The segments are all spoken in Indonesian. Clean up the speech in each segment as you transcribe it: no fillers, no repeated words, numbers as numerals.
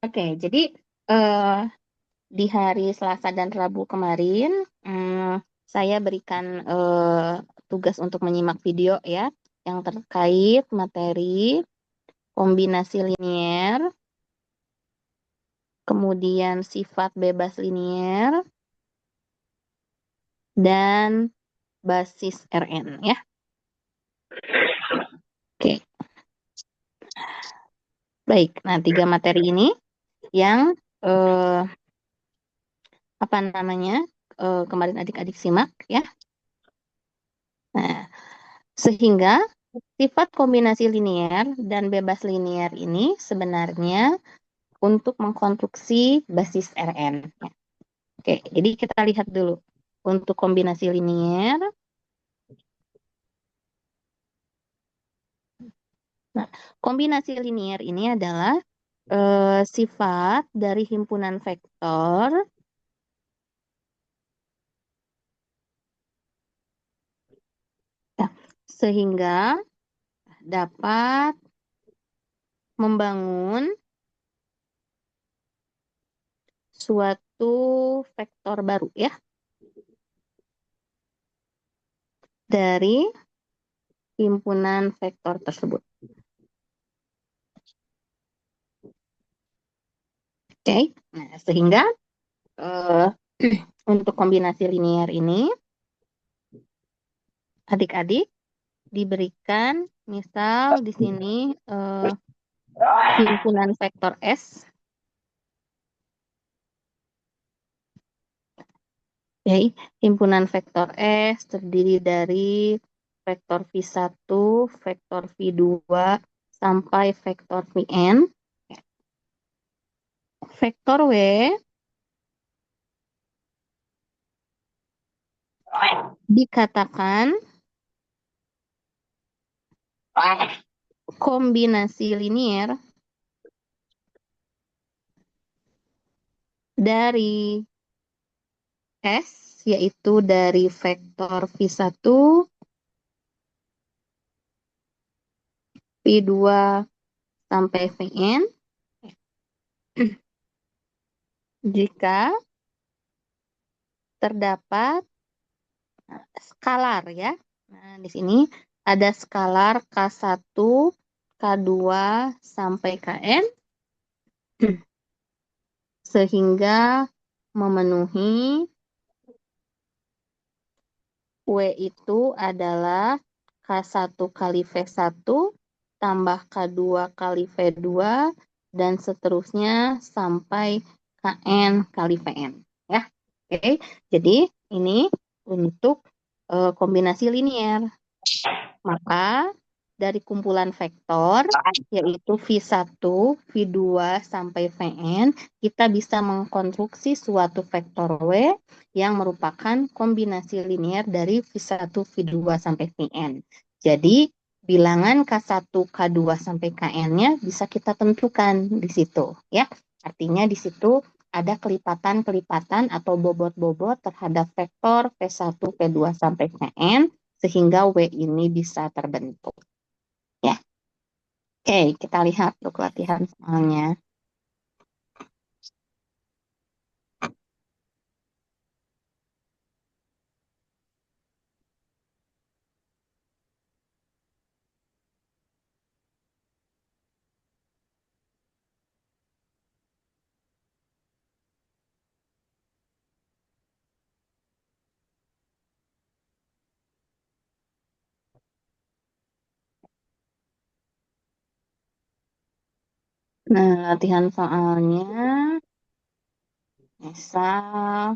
Oke, jadi eh, di hari Selasa dan Rabu kemarin, saya berikan tugas untuk menyimak video ya, yang terkait materi kombinasi linier, kemudian sifat bebas linier, dan basis Rn ya. Oke, baik. Nah, tiga materi ini yang eh, apa namanya kemarin adik-adik simak ya. Nah, sehingga sifat kombinasi linier dan bebas linier ini sebenarnya untuk mengkonstruksi basis Rn. Oke, jadi kita lihat dulu. Untuk kombinasi linier, nah, kombinasi linier ini adalah sifat dari himpunan vektor ya, sehingga dapat membangun suatu vektor baru ya dari himpunan vektor tersebut. Oke, nah, sehingga eh, untuk kombinasi linier ini adik-adik diberikan misal di sini himpunan vektor S. Oke, himpunan vektor S terdiri dari vektor V1, vektor V2, sampai vektor Vn. Vektor W dikatakan kombinasi linier dari S, yaitu dari vektor V1, V2, sampai Vn, jika terdapat skalar ya. Nah, di sini ada skalar K1, K2, sampai Kn, sehingga memenuhi W itu adalah K1 kali V1 tambah K2 kali V2 dan seterusnya sampai Kn kali Vn. Ya, oke. Jadi ini untuk kombinasi linier. Maka dari kumpulan vektor, yaitu V1, V2, sampai Vn, kita bisa mengkonstruksi suatu vektor W yang merupakan kombinasi linier dari V1, V2, sampai Vn. Jadi, bilangan K1, K2, sampai Kn-nya bisa kita tentukan di situ. Ya, artinya di situ ada kelipatan-kelipatan atau bobot-bobot terhadap vektor P1, P2, sampai Kn, sehingga W ini bisa terbentuk. Ya, oke, kita lihat untuk latihan soalnya. Nah, latihan soalnya, misal,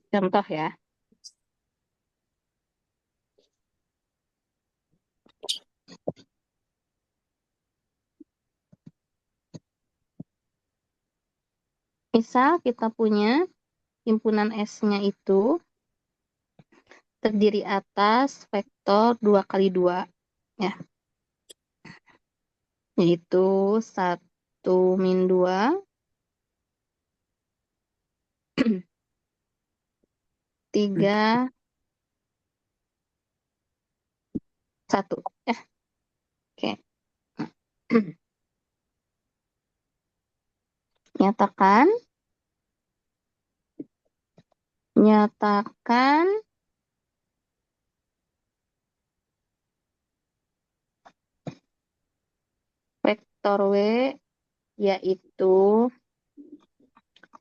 contoh ya, misal kita punya himpunan S-nya itu terdiri atas vektor 2 kali 2, ya, yaitu 1 min 2 3, 1. Oke. Nyatakan vektor W yaitu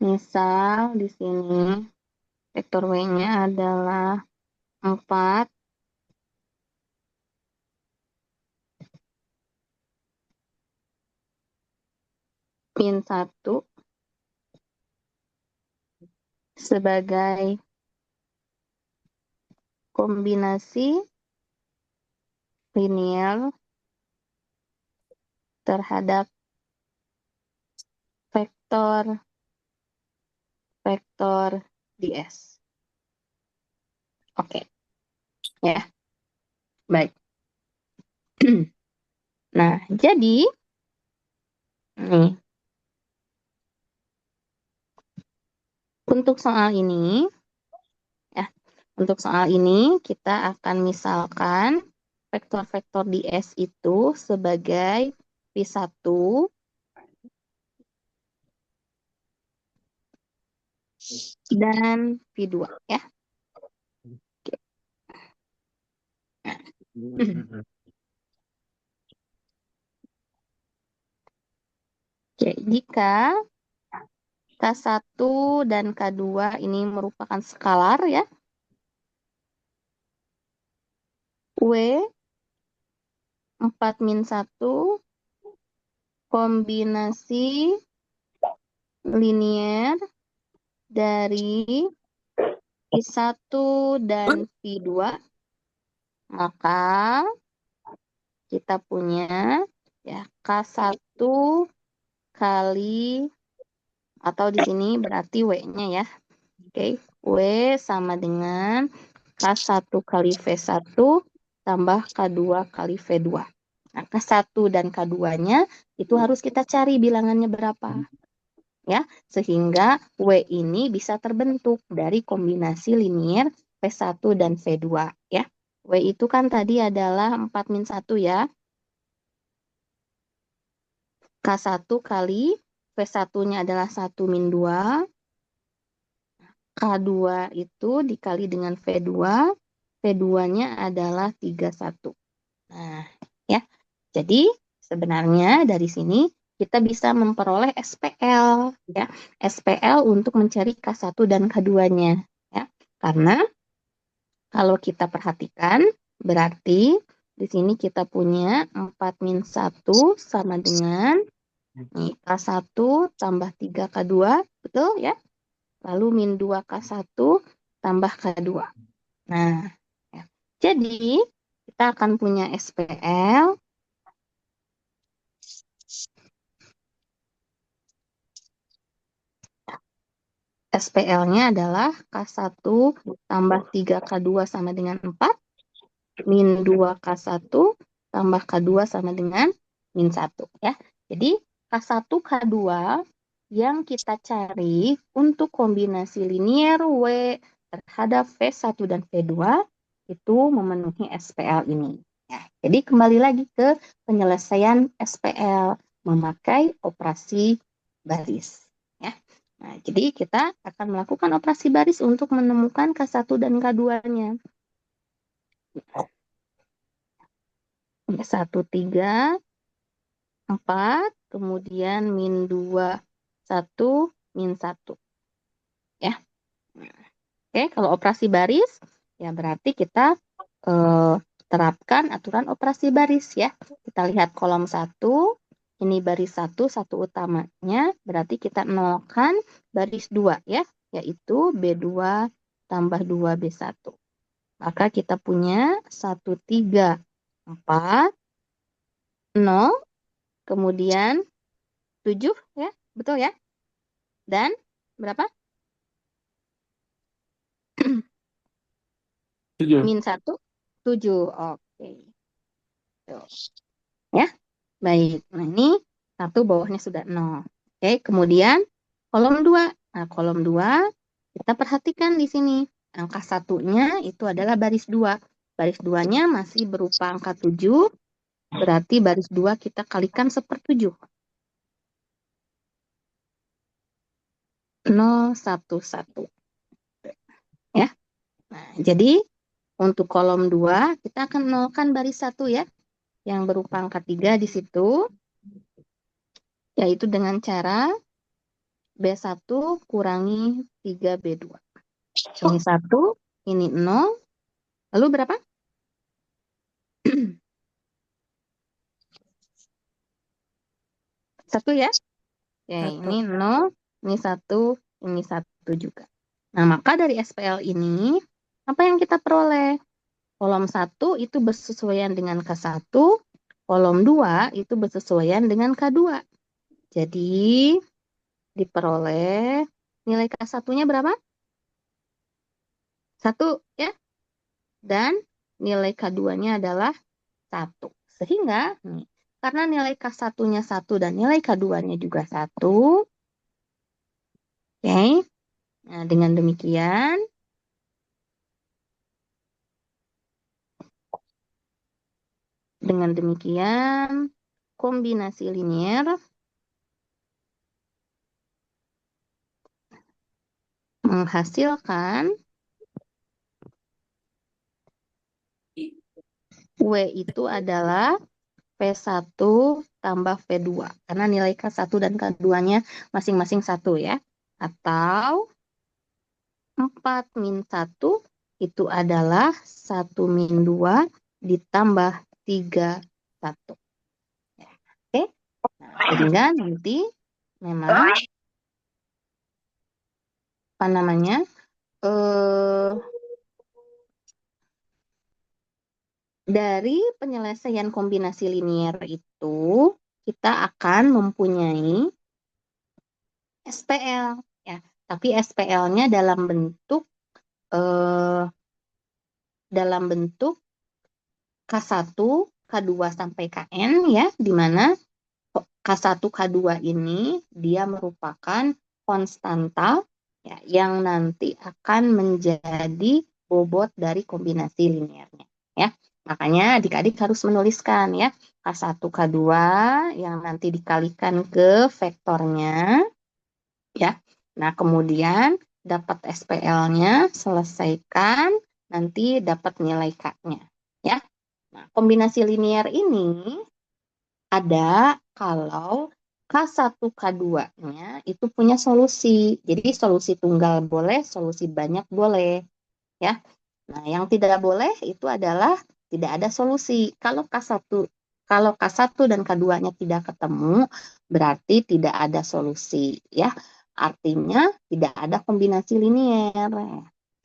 misal di sini vektor W-nya adalah 4 min 1 sebagai kombinasi linear terhadap vektor ds. Oke. Ya. Baik. Nah, jadi nih untuk soal ini ya, untuk soal ini kita akan misalkan vektor-vektor ds itu sebagai V1 dan V2 ya. Oke, jika K1 dan K2 ini merupakan skalar ya. W 4 min 1 kombinasi linier dari V1 dan V2, maka kita punya ya K1 kali, atau di sini berarti W-nya ya. Oke, W sama dengan K1 kali V1 tambah K2 kali V2. Nah, K1 dan K2-nya itu harus kita cari bilangannya berapa. Ya, sehingga W ini bisa terbentuk dari kombinasi linier V1 dan V2 ya. W itu kan tadi adalah 4 min 1 ya. K1 kali V1-nya adalah 1 min 2. K2 itu dikali dengan V2. V2-nya adalah 31. Nah, ya. Jadi sebenarnya dari sini kita bisa memperoleh SPL ya. SPL untuk mencari K1 dan K2-nya ya. Karena kalau kita perhatikan berarti di sini kita punya 4 min 1 sama dengan nih, K1 tambah 3 K2, betul ya? Lalu min 2 K1 tambah K2. Nah, ya. Jadi kita akan punya SPL SPL-nya adalah K1 tambah 3 K2 sama dengan 4, min 2 K1 tambah K2 sama dengan min 1. Ya. Jadi K1, K2 yang kita cari untuk kombinasi linier W terhadap V1 dan V2 itu memenuhi SPL ini. Ya. Jadi kembali lagi ke penyelesaian SPL memakai operasi baris. Ya. Nah, jadi kita akan melakukan operasi baris untuk menemukan K1 dan K2-nya. 1, 3, 4, kemudian min 2, 1, min 1. Ya. Oke, kalau operasi baris, ya berarti kita terapkan aturan operasi baris ya. Kita lihat kolom 1, ini baris 1, satu utamanya, berarti kita nolkan baris 2 ya, yaitu B2 tambah 2B1. Maka kita punya 1, 3, 4, 0, kemudian 7 ya, betul ya? Dan berapa? Min 1, 7. Oke. Tuh. Ya. Baik, nah ini 1 bawahnya sudah 0. Oke, kemudian kolom 2. Nah, kolom 2 Kita perhatikan di sini. Angka satunya itu adalah baris 2. Baris 2-nya masih berupa angka 7. Berarti baris 2 kita kalikan 1/7. 011. Ya. Nah, jadi untuk kolom 2 kita akan nolkan baris 1 ya. Yang berupa angka 3 di situ. Yaitu dengan cara B1 kurangi 3B2. Ini 1, ini 0. Lalu berapa? 1 ya. Oke, Satu. ini 0, ini 1, ini 1 juga. Nah, maka dari SPL ini, apa yang kita peroleh? Kolom 1 itu bersesuaian dengan K1, kolom 2 itu bersesuaian dengan K2. Jadi, diperoleh nilai K1-nya berapa? 1 ya. Dan nilai K2-nya adalah 1. Sehingga, karena nilai K1-nya 1 dan nilai K2-nya juga 1, oke. Nah, dengan demikian, kombinasi linier menghasilkan W itu adalah P1 tambah P2. Karena nilai K1 dan K2-nya masing-masing 1 ya. Atau 4 min 1 itu adalah 1 min 2 ditambah 3, 1. Ya, oke. Nah, sehingga nanti memang apa namanya? Dari penyelesaian kombinasi linier itu kita akan mempunyai SPL ya. Tapi SPL-nya eh, dalam bentuk K1, K2 sampai Kn ya, di mana K1, K2 ini dia merupakan konstanta ya, yang nanti akan menjadi bobot dari kombinasi liniernya ya. Makanya adik-adik harus menuliskan ya K1, K2 yang nanti dikalikan ke vektornya ya. Nah, kemudian dapat SPL-nya, selesaikan, nanti dapat nilai K-nya ya. Nah, kombinasi linier ini ada kalau K1, K2-nya itu punya solusi. Jadi solusi tunggal boleh, solusi banyak boleh. Ya. Nah, yang tidak boleh itu adalah tidak ada solusi. Kalau K1 dan K2-nya tidak ketemu, berarti tidak ada solusi. Ya. Artinya tidak ada kombinasi linier.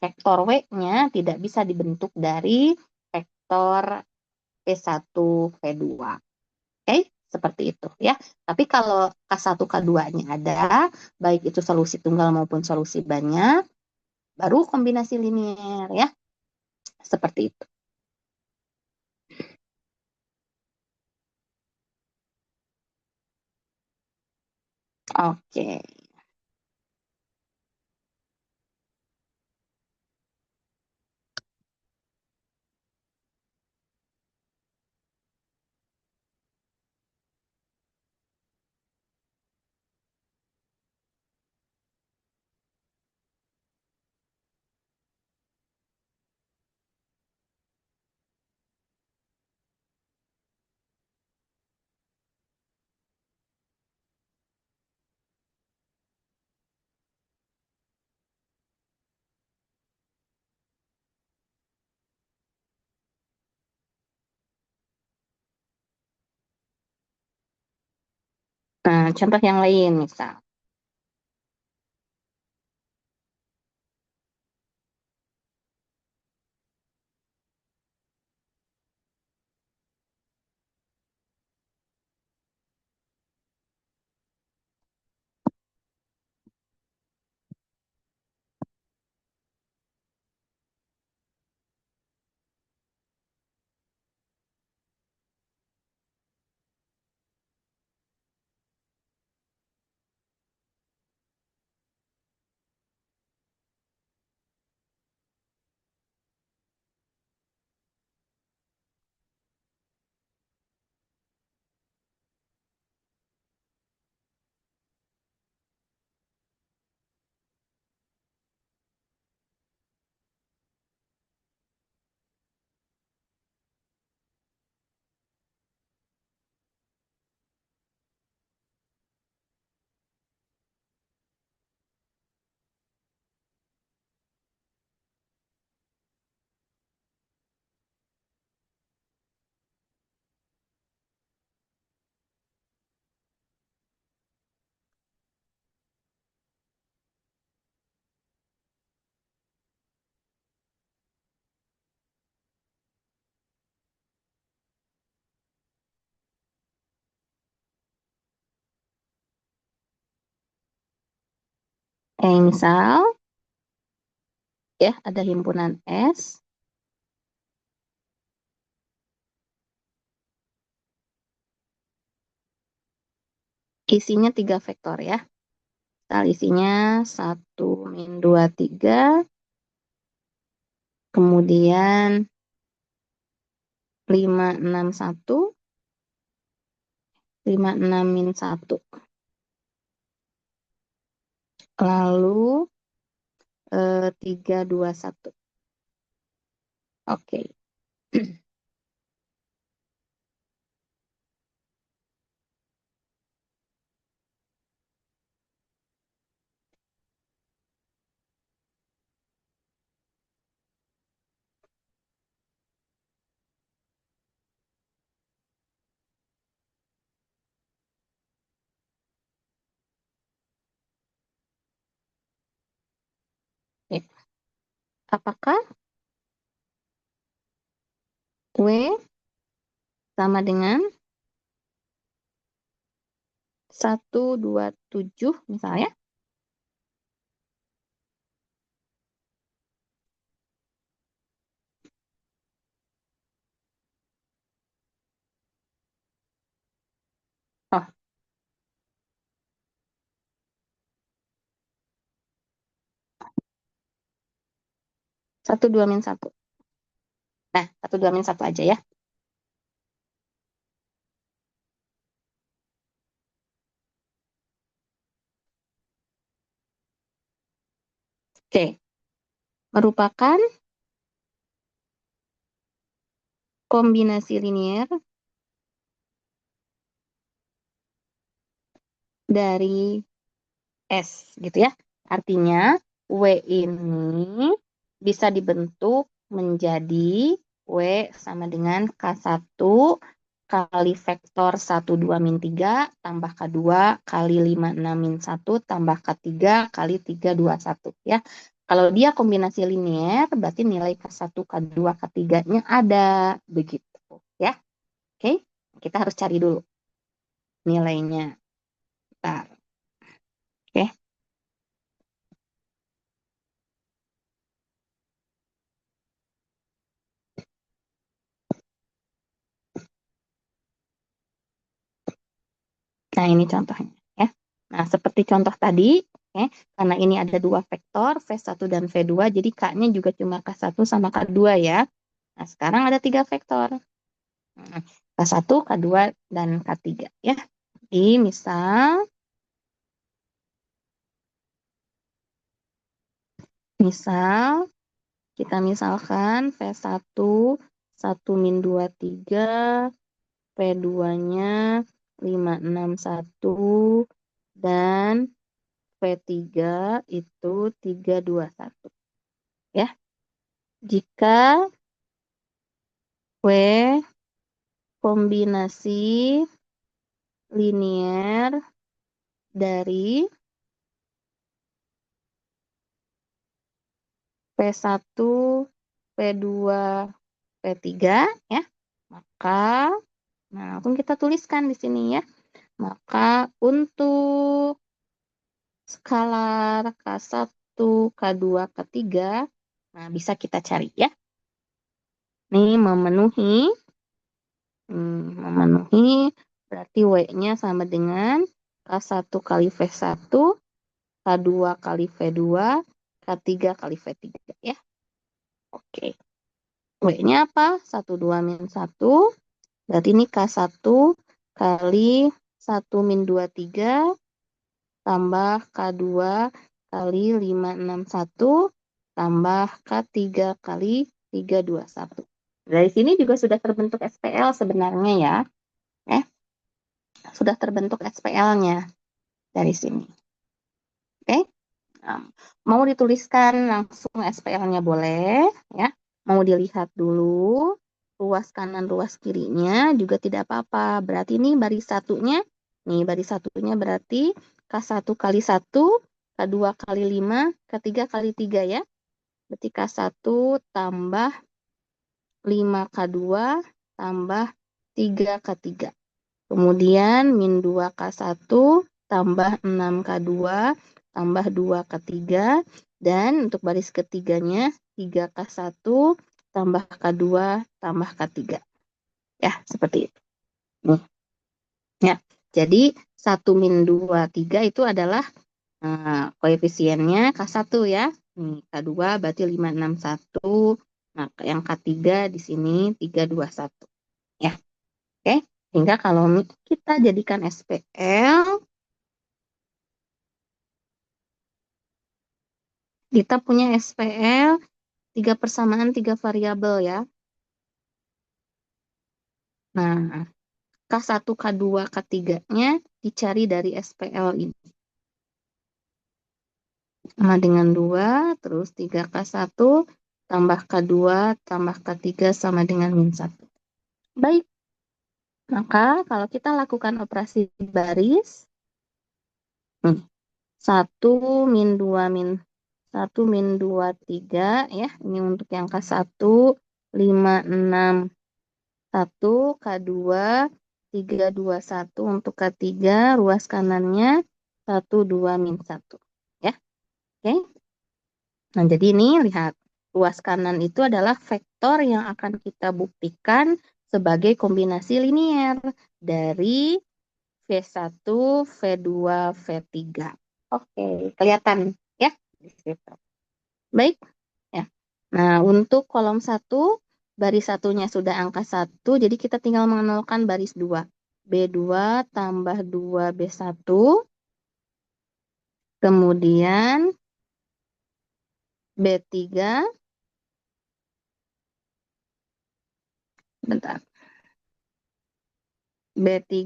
Vektor W-nya tidak bisa dibentuk dari vektor P1, P2. Oke, seperti itu ya. Tapi kalau K1, K2-nya ada, baik itu solusi tunggal maupun solusi banyak, baru kombinasi linier ya. Seperti itu. Oke. Nah, contoh yang lain misal. Misal, ya, ada himpunan S. Isinya 3 vektor ya. Misal isinya 1, min 2, 3. Kemudian 5, 6, 1. 5, 6, min 1. Lalu 3, 2, 1. Oke. Apakah W sama dengan 127 misalnya? Oh, 1, 2, min 1. Nah, 1, 2, min 1 aja ya. Oke. Merupakan kombinasi linier dari S gitu ya. Artinya W ini bisa dibentuk menjadi W sama dengan K1 kali vektor 1, 2, min 3 tambah K2 kali 5, 6, min 1 tambah K3 kali 3, 2, 1 ya. Kalau dia kombinasi linier berarti nilai K1, K2, K3-nya ada begitu ya. Oke, kita harus cari dulu nilainya. Bentar. Oke. Nah, ini contohnya ya. Nah, seperti contoh tadi, ya, karena ini ada 2 vektor, V1 dan V2, jadi K-nya juga cuma K1 sama K2 ya. Nah, sekarang ada 3 vektor. K1, K2, dan K3 ya. Jadi, misal kita misalkan V1 1, min 2, 3, V2-nya 5, 6, 1, dan V3 itu 3, 2, 1. Ya, jika W kombinasi linier dari P1, P2, P3 ya, maka langsung kita tuliskan di sini ya. Maka untuk skalar K1, K2, K3, nah bisa kita cari ya. Ini memenuhi berarti W-nya sama dengan K1 kali V1, K2 kali V2, K3 kali V3 ya. Oke. W-nya apa? 1, 2, min 1. Berarti ini K1 kali 1, min 2, 3 tambah K2 kali 5, 6, 1 tambah K3 kali 3, 2, 1. Dari sini juga sudah terbentuk SPL sebenarnya ya. Sudah terbentuk SPL-nya dari sini. Oke. Mau dituliskan langsung SPL-nya boleh ya. Mau dilihat dulu ruas kanan ruas kirinya juga tidak apa-apa. Berarti ini baris satunya berarti K1 kali 1, K2 kali 5, K3 kali 3 ya. Berarti K1 tambah 5K2 tambah 3K3. Kemudian min 2K1 tambah 6K2 tambah 2K3, dan untuk baris ketiganya 3K1 tambah K2 tambah K3. Ya, seperti itu. Nih. Ya, jadi 1 min 2, 3 itu adalah koefisiennya K1 ya. Nih, K2 berarti 561. Nah, yang K3 di sini 321. Ya, oke. Sehingga kalau kita jadikan SPL, kita punya SPL 3 persamaan 3 variabel ya. Nah, K1, K2, K3-nya dicari dari SPL ini. Sama dengan 2, terus 3K1 tambah K2 tambah K3 sama dengan min 1. Baik, maka kalau kita lakukan operasi baris, 1 min 2 min 1 min 2, 3 ya. Ini untuk yang K1, 5, 6, 1, K2, 3, 2, 1. Untuk K3, ruas kanannya 1, 2, min 1. Ya, oke. Nah, jadi ini lihat. Ruas kanan itu adalah vektor yang akan kita buktikan sebagai kombinasi linier dari V1, V2, V3. Oke, kelihatan ya di situ. Baik, ya. Nah, untuk kolom 1, baris satunya sudah angka 1, jadi kita tinggal mengenalkan baris 2. B2 tambah 2B1, kemudian B3, bentar, B3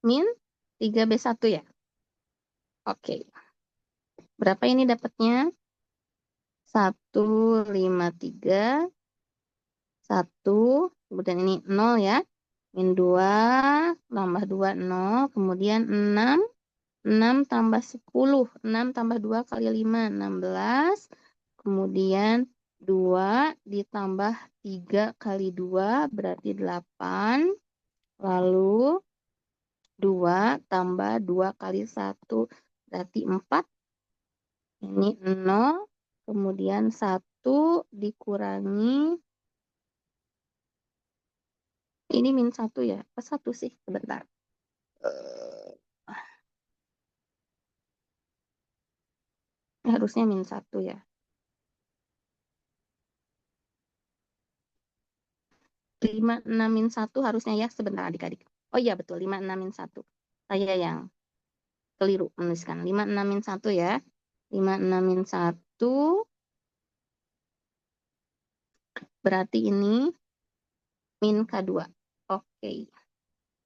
min 3B1 ya. Oke, berapa ini dapatnya? 153, 1, kemudian ini 0 ya. Min 2, tambah 2, 0, kemudian 6, 6 tambah 10, 6 tambah 2 kali 5, 16, kemudian 2 ditambah 3 kali 2, berarti 8, lalu 2 tambah 2 kali 1, berarti 4, ini 0, kemudian 1 dikurangi, ini min 1 ya, apa 1 sih, sebentar. Harusnya min 1 ya. 5, 6, min 1 harusnya ya, sebentar adik-adik. Oh iya betul, 5, 6, min 1. Saya yang keliru menuliskan. 5, 6, min 1 ya. 5, 6, min 1. Berarti ini min K2. Oke.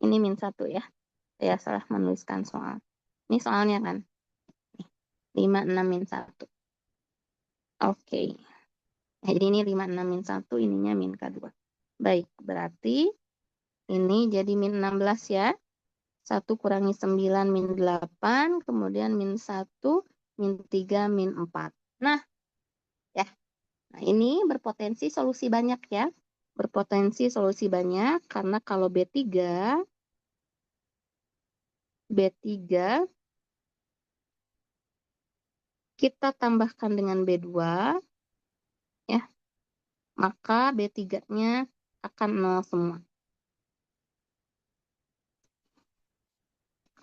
Ini min 1 ya. Saya salah menuliskan soal. Ini soalnya kan. 5, 6, min 1. Oke. Jadi ini 5, 6, min 1. Ininya min K2. Baik, berarti ini jadi min 16 ya. 1 kurangi 9 min 8, kemudian min 1, min 3, min 4. Nah, ya. Nah, ini berpotensi solusi banyak ya. Berpotensi solusi banyak karena kalau B3 kita tambahkan dengan B2 ya, maka B3-nya akan 0 semua.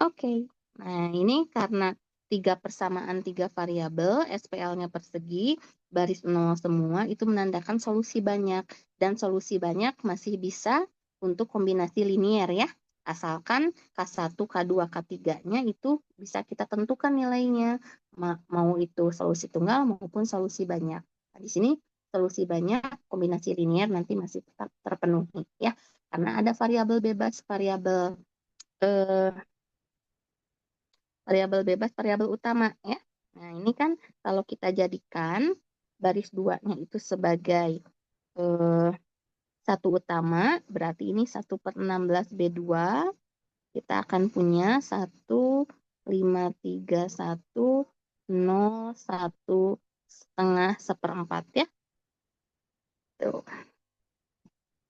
Oke. Nah, ini karena 3 persamaan 3 variabel, SPL-nya persegi, baris 0 semua, itu menandakan solusi banyak. Dan solusi banyak masih bisa untuk kombinasi linier ya. Asalkan K1, K2, K3-nya itu bisa kita tentukan nilainya. Mau itu solusi tunggal maupun solusi banyak. Nah, di sini solusi banyak, kombinasi linier nanti masih tetap terpenuhi ya. Karena ada variabel bebas, variabel bebas, variabel utama ya. Nah, ini kan kalau kita jadikan baris 2-nya itu sebagai satu utama, berarti ini 1/16 B2, kita akan punya 1, 5, 3, 1, 0, 1 setengah seperempat ya. Tuh.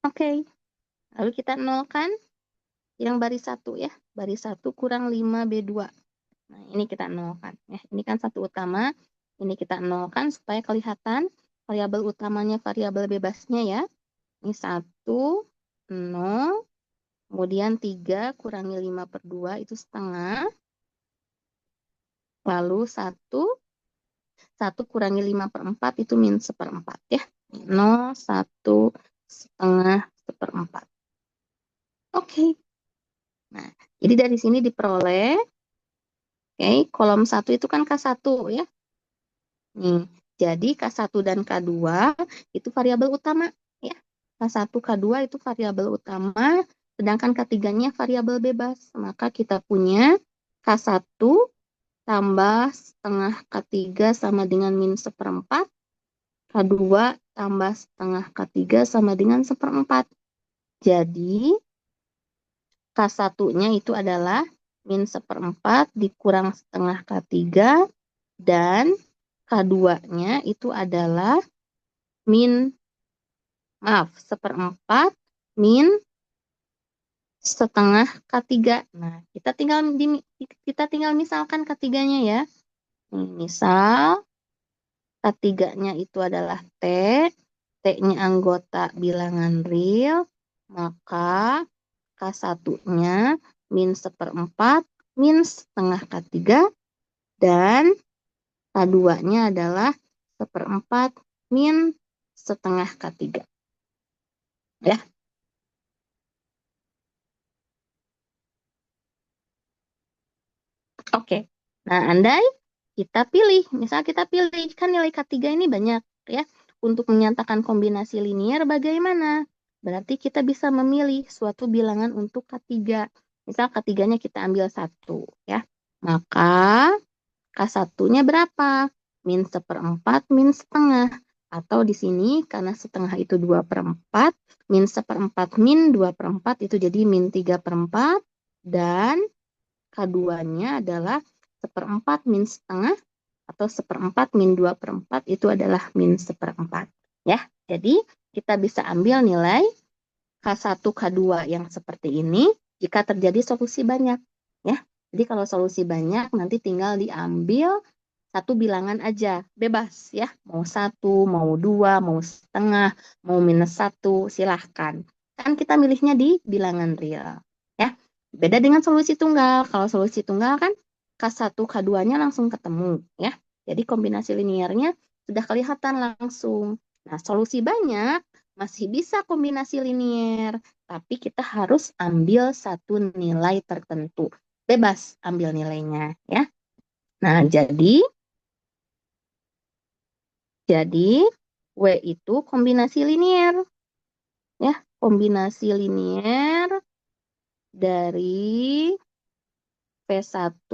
Oke, lalu kita nolkan yang baris 1 ya. Baris 1 kurang 5 B2. Nah, ini kita nolkan. Ya, ini kan satu utama. Ini kita nolkan supaya kelihatan variabel utamanya, variabel bebasnya ya. Ini 1, 0. Kemudian 3 kurangi 5/2 itu setengah. Lalu 1 kurangi 5/4 itu min 1/4 ya. 0, 1, setengah 1/4. Oke. Nah, jadi dari sini diperoleh, kolom 1 itu kan K1 ya. Nih, jadi K1 dan K2 itu variabel utama ya. K1, K2 itu variabel utama, sedangkan K3-nya variabel bebas. Maka kita punya K1 tambah setengah K3 sama dengan min 1/4. K2 tambah setengah K3 sama dengan 1/4. Jadi K1-nya itu adalah min 1/4 dikurang setengah K3 dan K2-nya itu adalah min 1/4 min setengah K3. Nah, kita tinggal misalkan K3-nya ya. Misal K3-nya itu adalah T, T-nya anggota bilangan real, maka K1-nya min 1/4 min setengah K3 dan K2-nya adalah 1/4 min setengah K3. Ya. Oke. Nah, andai kita pilih, misal kita pilih, kan nilai K3 ini banyak ya. Untuk menyatakan kombinasi linier bagaimana? Berarti kita bisa memilih suatu bilangan untuk K3. Misal K3-nya kita ambil 1 ya. Maka K1-nya berapa? Min 1/4 min setengah. Atau di sini karena setengah itu 2/4, min 1/4 min 2/4 itu jadi min 3/4 dan K2-nya adalah 1/4 min setengah atau 1/4 min 2/4 itu adalah min 1/4. Ya, jadi kita bisa ambil nilai K1, K2 yang seperti ini jika terjadi solusi banyak. Ya, jadi kalau solusi banyak nanti tinggal diambil satu bilangan aja, bebas ya. Mau 1, mau 2, mau setengah, mau minus 1, silahkan. Kan kita milihnya di bilangan real. Ya, beda dengan solusi tunggal. Kalau solusi tunggal kan K1, K2-nya langsung ketemu. Ya, jadi kombinasi linearnya sudah kelihatan langsung. Nah, solusi banyak masih bisa kombinasi linier, tapi kita harus ambil satu nilai tertentu. Bebas ambil nilainya. Ya. Nah, jadi W itu kombinasi linier. Ya, kombinasi linier dari P1,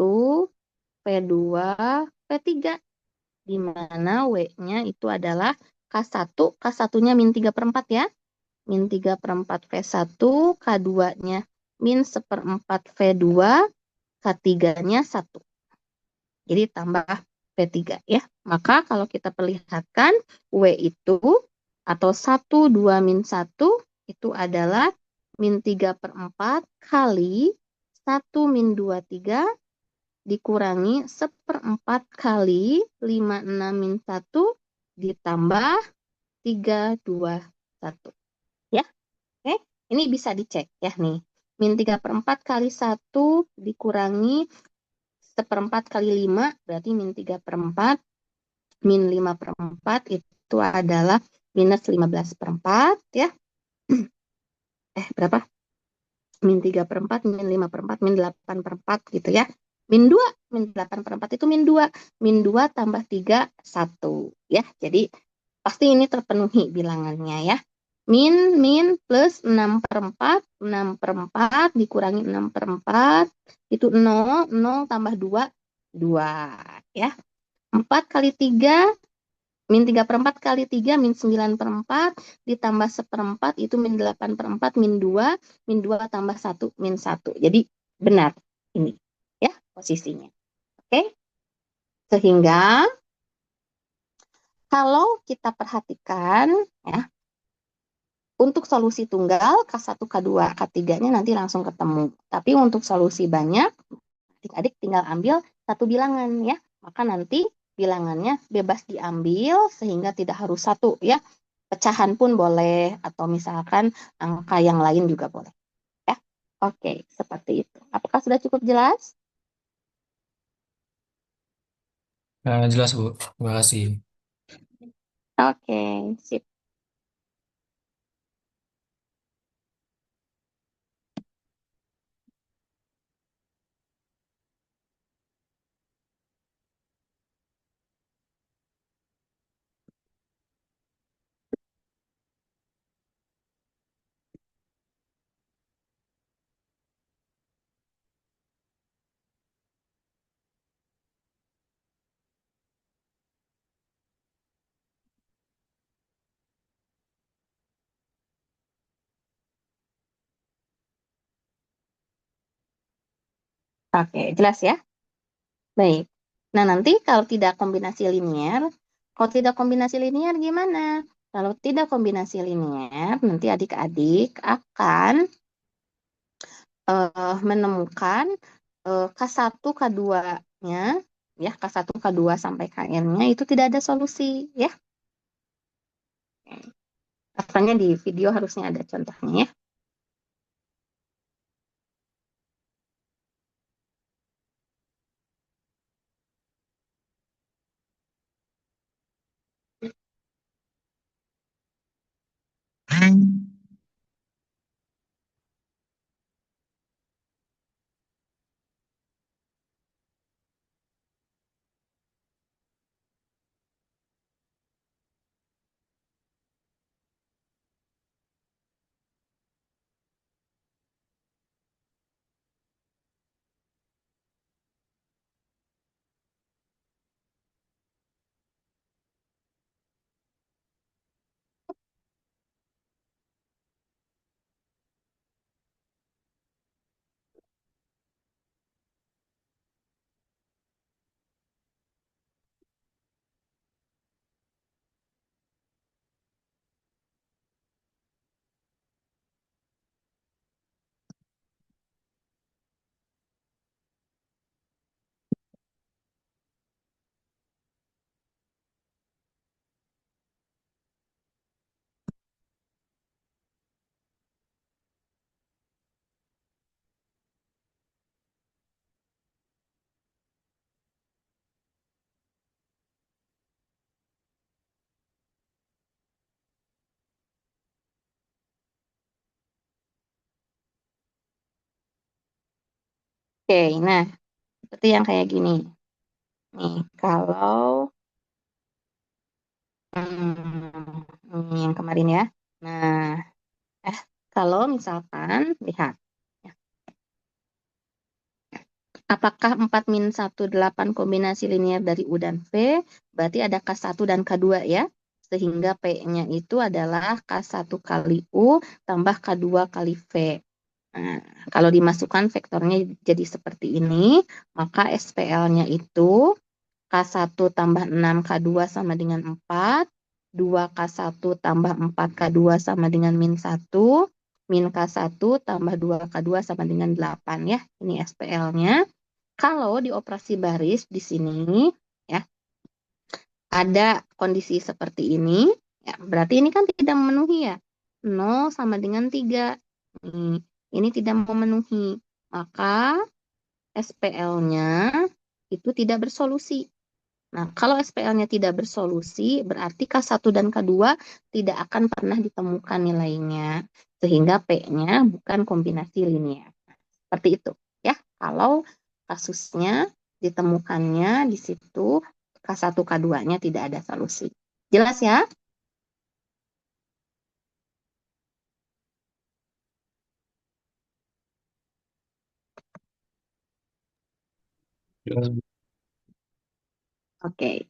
P2, P3. Di mana W-nya itu adalah K1, K1-nya min 3/4 ya. Min 3/4 V1, K2-nya min 1/4 V2, K3-nya 1. Jadi tambah P3 ya. Maka kalau kita perlihatkan W itu atau 1, 2, min 1 itu adalah min 3/4 kali 1 min 2, 3 dikurangi 1/4 kali 5, 6, min 1 ditambah 3, 2, 1. Ya, oke. Ini bisa dicek ya nih. Min 3/4 kali 1 dikurangi 1/4 kali 5 berarti min 3/4 min 5/4 itu adalah minus 15/4 ya. Berapa? Min 3/4 min 5/4 min 8/4 gitu ya. Min 2 min 8/4 itu min 2. Min 2 tambah 3 1 ya. Jadi pasti ini terpenuhi bilangannya ya. Min plus 6/4 6/4 dikurangi 6/4 itu 0 0 tambah 2 2 ya. 4 kali 3 min 3/4 kali 3 min 9/4 ditambah 1/4 itu min 8/4 min 2 tambah 1 min 1. Jadi benar ini ya posisinya. Oke. Sehingga kalau kita perhatikan ya untuk solusi tunggal K1, K2, K3-nya nanti langsung ketemu. Tapi untuk solusi banyak adik-adik tinggal ambil satu bilangan ya. Maka nanti bilangannya bebas diambil sehingga tidak harus satu ya. Pecahan pun boleh atau misalkan angka yang lain juga boleh ya. Oke, seperti itu. Apakah sudah cukup jelas? Jelas, Bu. Terima kasih. Oke, sip. Oke, jelas ya? Baik. Nah, nanti kalau tidak kombinasi linier gimana? Kalau tidak kombinasi linier, nanti adik-adik akan menemukan K1, K2-nya, ya, K1, K2 sampai KN-nya itu tidak ada solusi, ya. Katanya di video harusnya ada contohnya, ya. Oke, nah, seperti yang kayak gini. Nih, kalau ini yang kemarin ya. Nah, eh, kalau misalkan, lihat. Ya, apakah 4 min 1, 8 kombinasi linear dari U dan V? Berarti ada K1 dan K2 ya. Sehingga P-nya itu adalah K1 kali U tambah K2 kali V. Nah, kalau dimasukkan vektornya jadi seperti ini, maka SPL-nya itu K1 tambah 6 K2 sama dengan 4, 2 K1 tambah 4 K2 sama dengan min 1, min K1 tambah 2 K2 sama dengan 8 ya. Ini SPL-nya. Kalau di operasi baris di sini ya ada kondisi seperti ini, ya berarti ini kan tidak memenuhi ya. 0 sama dengan 3. Ini tidak memenuhi. Maka SPL-nya itu tidak bersolusi. Nah, kalau SPL-nya tidak bersolusi, berarti K1 dan K2 tidak akan pernah ditemukan nilainya. Sehingga P-nya bukan kombinasi linear. Seperti itu. Ya, kalau kasusnya ditemukannya di situ K1, K2-nya tidak ada solusi. Jelas ya? Jelas, Bu. Oke.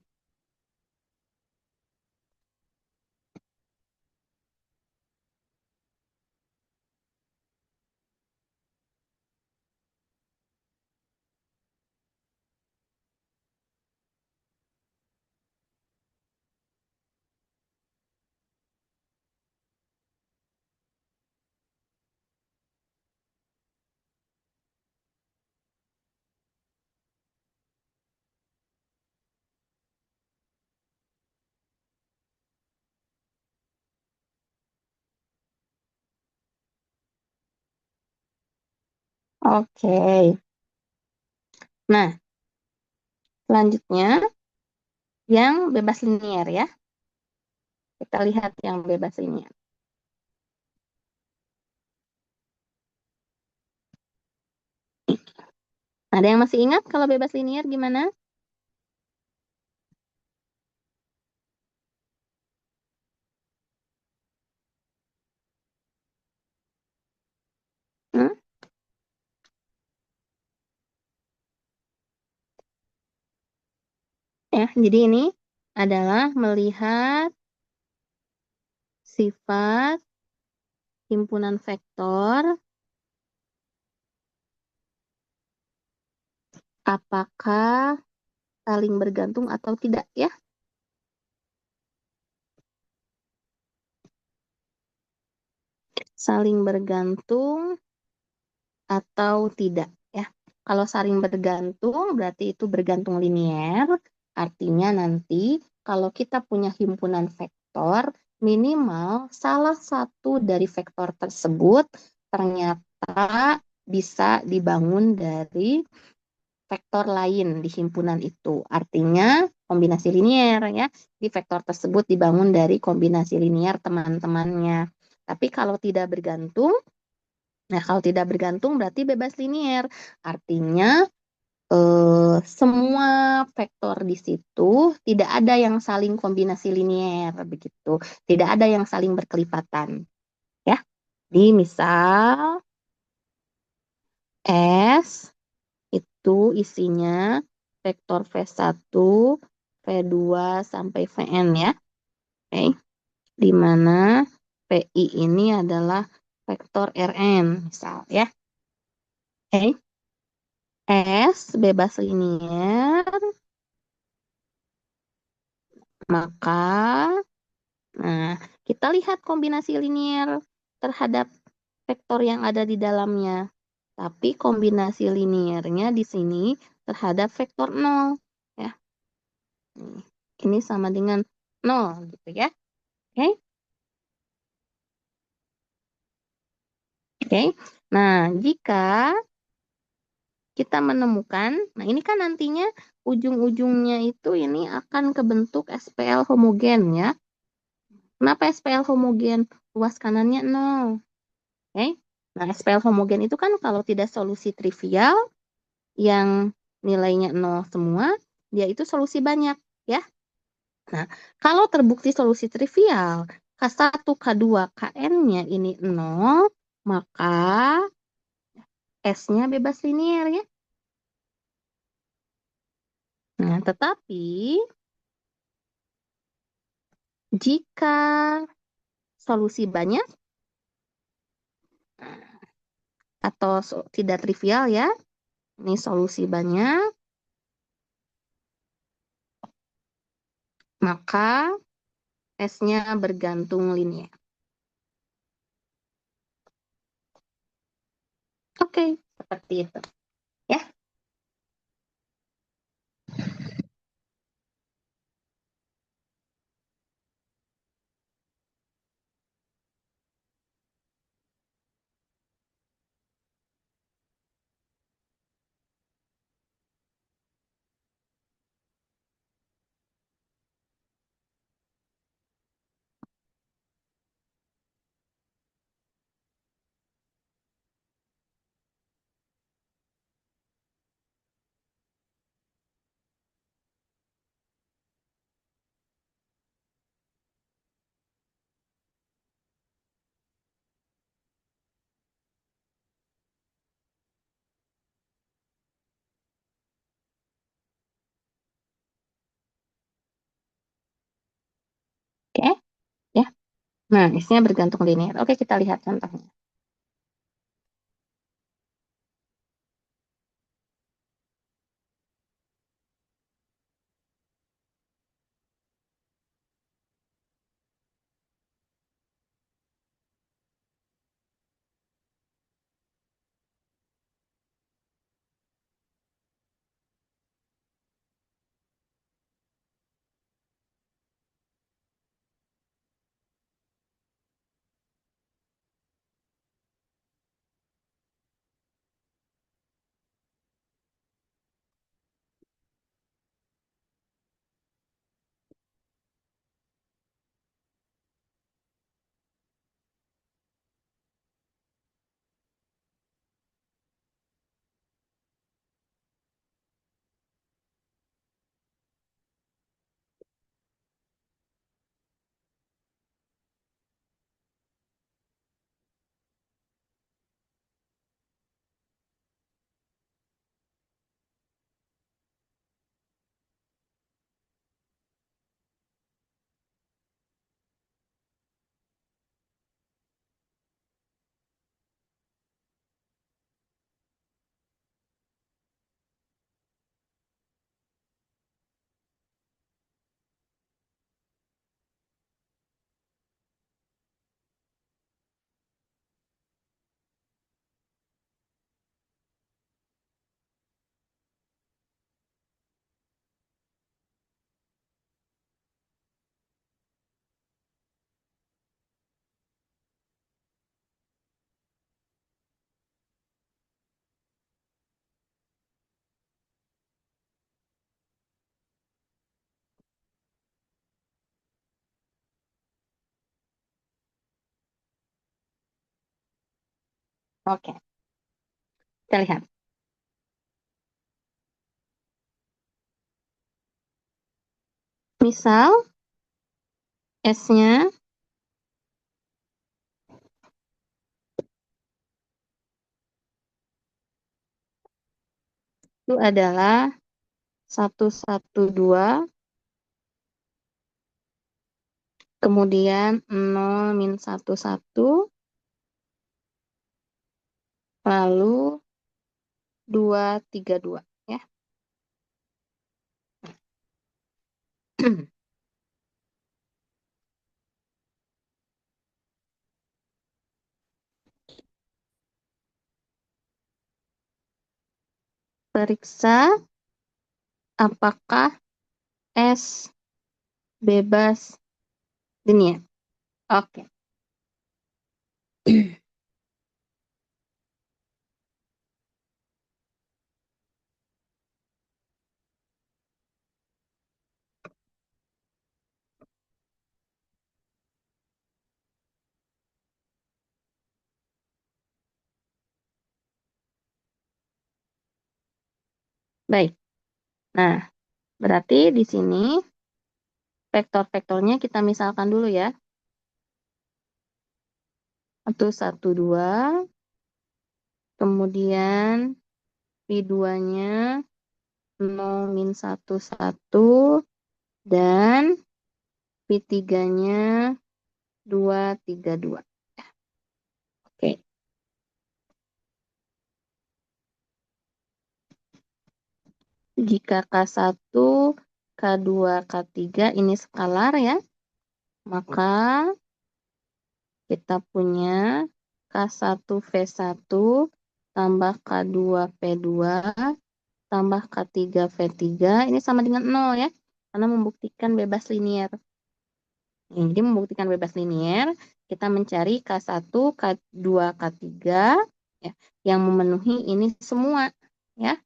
Oke. Nah, selanjutnya yang bebas linier ya. Kita lihat yang bebas linier. Ada yang masih ingat kalau bebas linier gimana? Hmm? Ya, jadi ini adalah melihat sifat himpunan vektor apakah saling bergantung atau tidak ya. Saling bergantung atau tidak ya. Kalau saling bergantung berarti itu bergantung linier, artinya nanti kalau kita punya himpunan vektor, minimal salah satu dari vektor tersebut ternyata bisa dibangun dari vektor lain di himpunan itu. Artinya kombinasi linier ya. Di vektor tersebut dibangun dari kombinasi linier teman-temannya. Tapi kalau tidak bergantung, nah, kalau tidak bergantung berarti bebas linier. Artinya semua vektor di situ tidak ada yang saling kombinasi linier begitu. Tidak ada yang saling berkelipatan. Ya. Di misal S itu isinya vektor V1, V2 sampai Vn ya. Oke. Di mana VI ini adalah vektor Rn misal ya. Oke. S bebas linier, maka nah, kita lihat kombinasi linier terhadap vektor yang ada di dalamnya. Tapi kombinasi liniernya di sini terhadap vektor 0. Ya. Ini sama dengan 0 gitu ya. Oke. Oke. Nah, jika kita menemukan, nah ini kan nantinya ujung-ujungnya itu ini akan kebentuk SPL homogen ya. Kenapa SPL homogen? Luas kanannya 0. Oke. Nah, SPL homogen itu kan kalau tidak solusi trivial yang nilainya 0 semua, dia itu solusi banyak ya. Nah, kalau terbukti solusi trivial, K1, K2, Kn-nya ini 0, maka S-nya bebas linier ya. Nah, tetapi jika solusi banyak atau tidak trivial ya, ini solusi banyak, maka S-nya bergantung linier. Oke, seperti itu ya. Oke, ya. Nah, S-nya bergantung linier. Oke, kita lihat contohnya. Oke, kita lihat. Misal, S-nya itu adalah 112, kemudian 0 min 11, lalu 232. Ya. Periksa apakah S bebas linear. Oke. Baik. Nah, berarti di sini vektor-vektornya kita misalkan dulu ya. 112, kemudian P2-nya 0 min 11, dan P3-nya 232. Oke. Jika K1, K2, K3 ini skalar ya, maka kita punya K1 V1 tambah K2 V2 tambah K3 V3 ini sama dengan 0 ya, karena membuktikan bebas linier. Jadi membuktikan bebas linier, kita mencari K1, K2, K3 ya, yang memenuhi ini semua ya.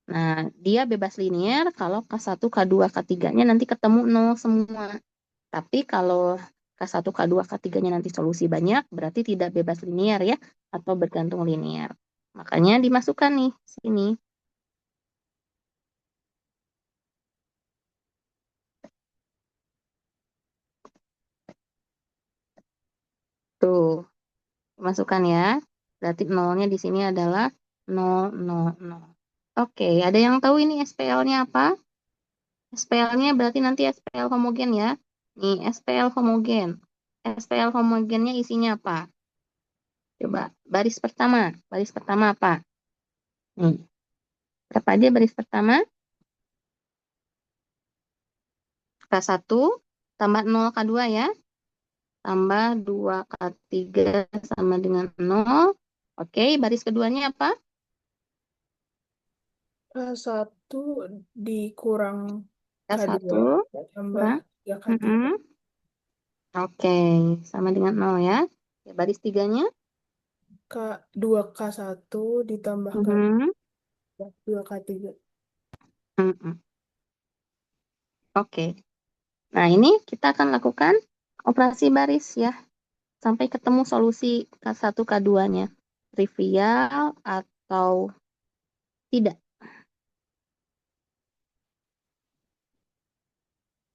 Nah, dia bebas linier kalau K1, K2, K3-nya nanti ketemu 0 semua. Tapi kalau K1, K2, K3-nya nanti solusi banyak, berarti tidak bebas linier ya, atau bergantung linier. Makanya dimasukkan nih sini. Tuh, masukkan ya. Berarti nolnya di sini adalah 0, 0, 0. Oke, ada yang tahu ini SPL-nya apa? SPL-nya berarti nanti SPL homogen ya. Nih, SPL homogen. SPL homogennya isinya apa? Coba, baris pertama. Baris pertama apa? Nih, berapa aja baris pertama? K1 tambah 0 K2 ya. Tambah 2 K3 sama dengan 0. Oke, baris keduanya apa? K1 dikurang K2 K1 tambah kurang. 3K3. Mm-mm. Oke, sama dengan 0 ya. Ya, baris tiganya. K2K1 ditambah Mhm. K2 2K3. Mm-mm. Oke. Nah, ini kita akan lakukan operasi baris ya. Sampai ketemu solusi K1, K2-nya. Trivial atau tidak.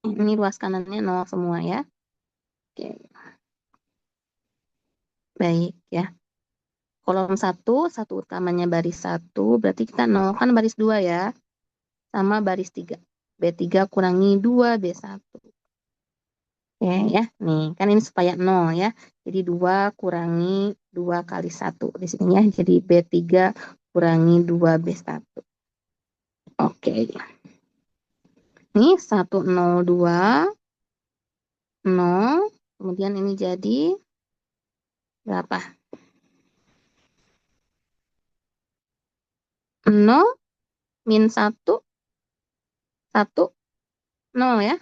Ini ruas kanannya 0 semua ya. Oke, baik ya. Kolom 1, satu utamanya baris 1, berarti kita nolkan baris 2 ya. Sama baris 3. B3 kurangi 2, B1. Oke ya, nih kan ini supaya 0 ya. Jadi 2 kurangi 2 kali 1 di sini ya. Jadi B3 kurangi 2, B1. Oke. Nih 102, 0. Kemudian ini jadi berapa? 0 min 1, 1, 0 ya.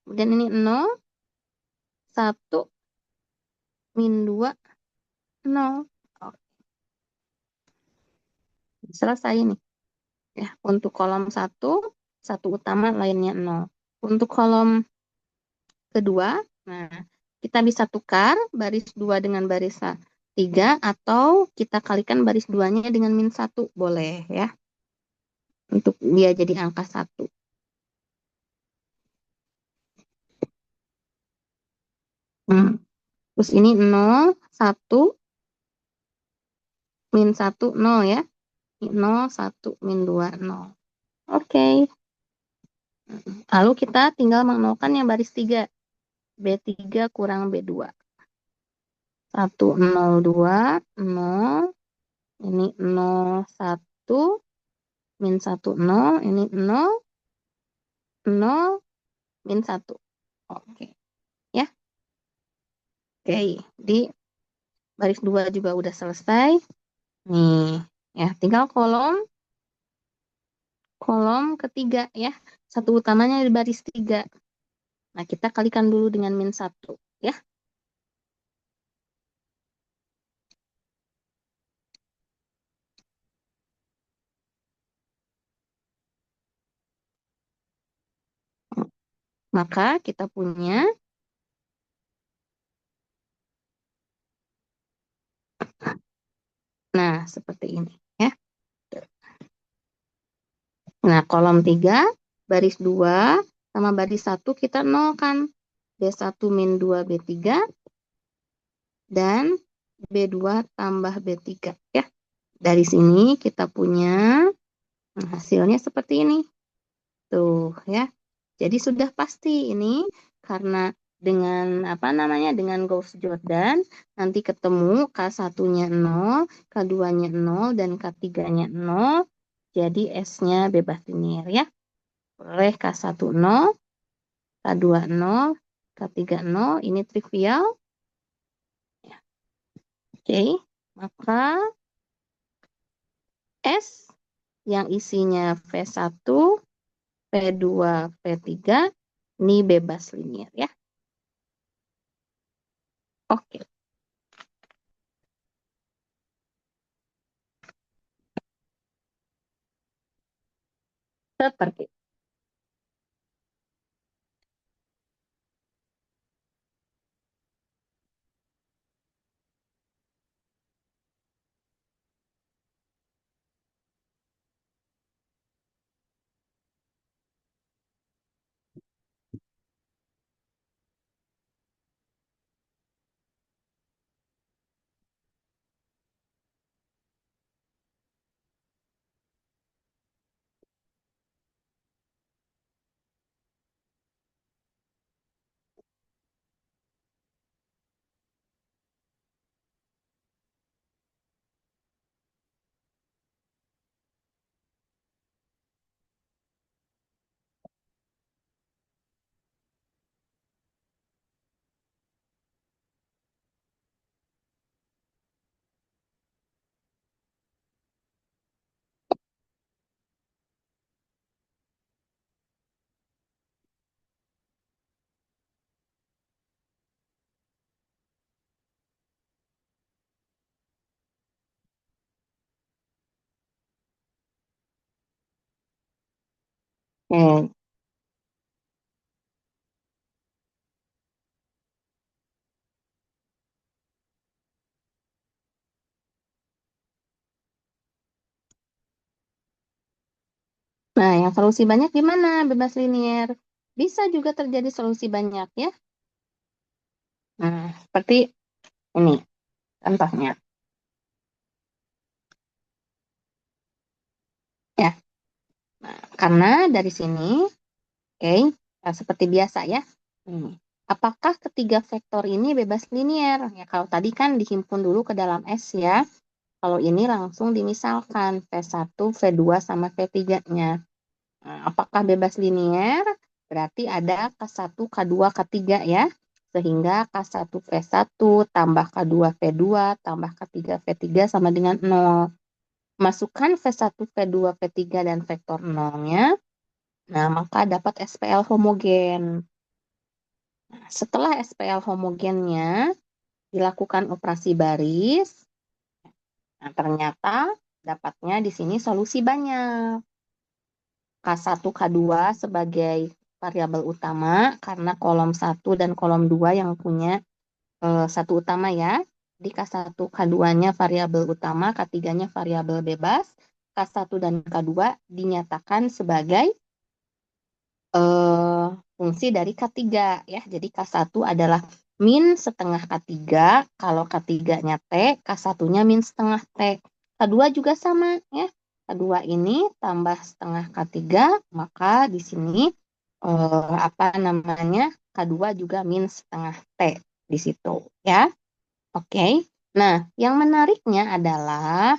Kemudian ini 0, 1, min 2, 0. Oke, selesai nih. Ya, untuk kolom 1, 1 utama lainnya 0. Untuk kolom kedua, nah kita bisa tukar baris 2 dengan baris 3 atau kita kalikan baris 2-nya dengan min 1 boleh ya. Untuk dia jadi angka 1. Terus ini 0, 1, min 1, 0 ya. 0, 1, min 2, 0. Oke. Lalu kita tinggal menolkan yang baris 3. B3 kurang B2. 1, 0, 2, 0. Ini 0, 1, min 1, 0. Ini 0, 0, min 1. Oke. Ya. Oke. Di baris 2 juga udah selesai. Nih. Ya, tinggal kolom ketiga ya. Satu utamanya di baris 3. Nah, kita kalikan dulu dengan min 1 ya. Maka kita punya seperti ini ya. Nah, kolom 3 baris 2 sama baris 1 kita nolkan. B1 min 2 B3 dan B2 tambah B3 ya. Dari sini kita punya hasilnya seperti ini. Tuh ya. Jadi sudah pasti ini karena dengan dengan Gauss-Jordan nanti ketemu K1-nya 0, K2-nya 0 dan K3-nya 0. Jadi S-nya bebas linear ya. Oleh K1 0, K2 0, K3 0, ini trivial. Ya. Oke, maka S yang isinya V1, V2, V3 ini bebas linear ya. Oke. Seperti itu. Oke. Nah, yang solusi banyak gimana? Bebas linear. Bisa juga terjadi solusi banyak ya. Nah, seperti ini contohnya. Ya. Nah, karena dari sini, oke, seperti biasa ya. Apakah ketiga vektor ini bebas linear? Ya, kalau tadi kan dihimpun dulu ke dalam S ya. Kalau ini langsung dimisalkan V1, V2 sama V3-nya. Nah, apakah bebas linear? Berarti ada K1, K2, K3 ya. Sehingga K1, V1 tambah K2, V2 tambah K3, V3 sama dengan 0. Masukkan V1, V2, V3 dan vektor 0-nya. Nah, maka dapat SPL homogen. Nah, setelah SPL homogennya dilakukan operasi baris. Nah, ternyata dapatnya di sini solusi banyak. K1, K2 sebagai variabel utama karena kolom 1 dan kolom 2 yang punya satu utama ya. di K1, K2-nya variabel utama, K3-nya variabel bebas, K1 dan K2 dinyatakan sebagai fungsi dari K3 ya. Jadi K1 adalah min setengah K3, kalau K3-nya T, K1-nya min setengah T. K2 juga sama ya. K2 ini tambah setengah K3, maka di sini K2 juga min setengah T di situ ya. Oke. Nah, yang menariknya adalah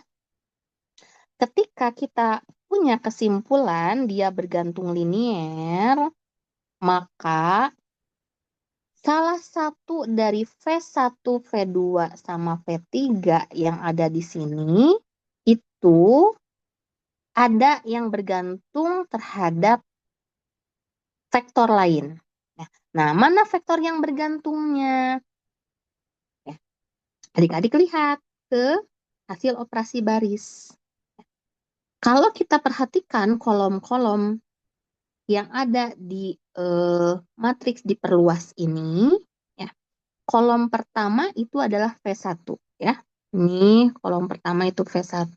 ketika kita punya kesimpulan dia bergantung linier, maka salah satu dari V1, V2 sama V3 yang ada di sini itu ada yang bergantung terhadap vektor lain. Nah, mana vektor yang bergantungnya? Ya, adik-adik lihat ke hasil operasi baris. Kalau kita perhatikan kolom-kolom yang ada di matriks diperluas ini, ya, kolom pertama itu adalah V1 ya. Ini kolom pertama itu V1,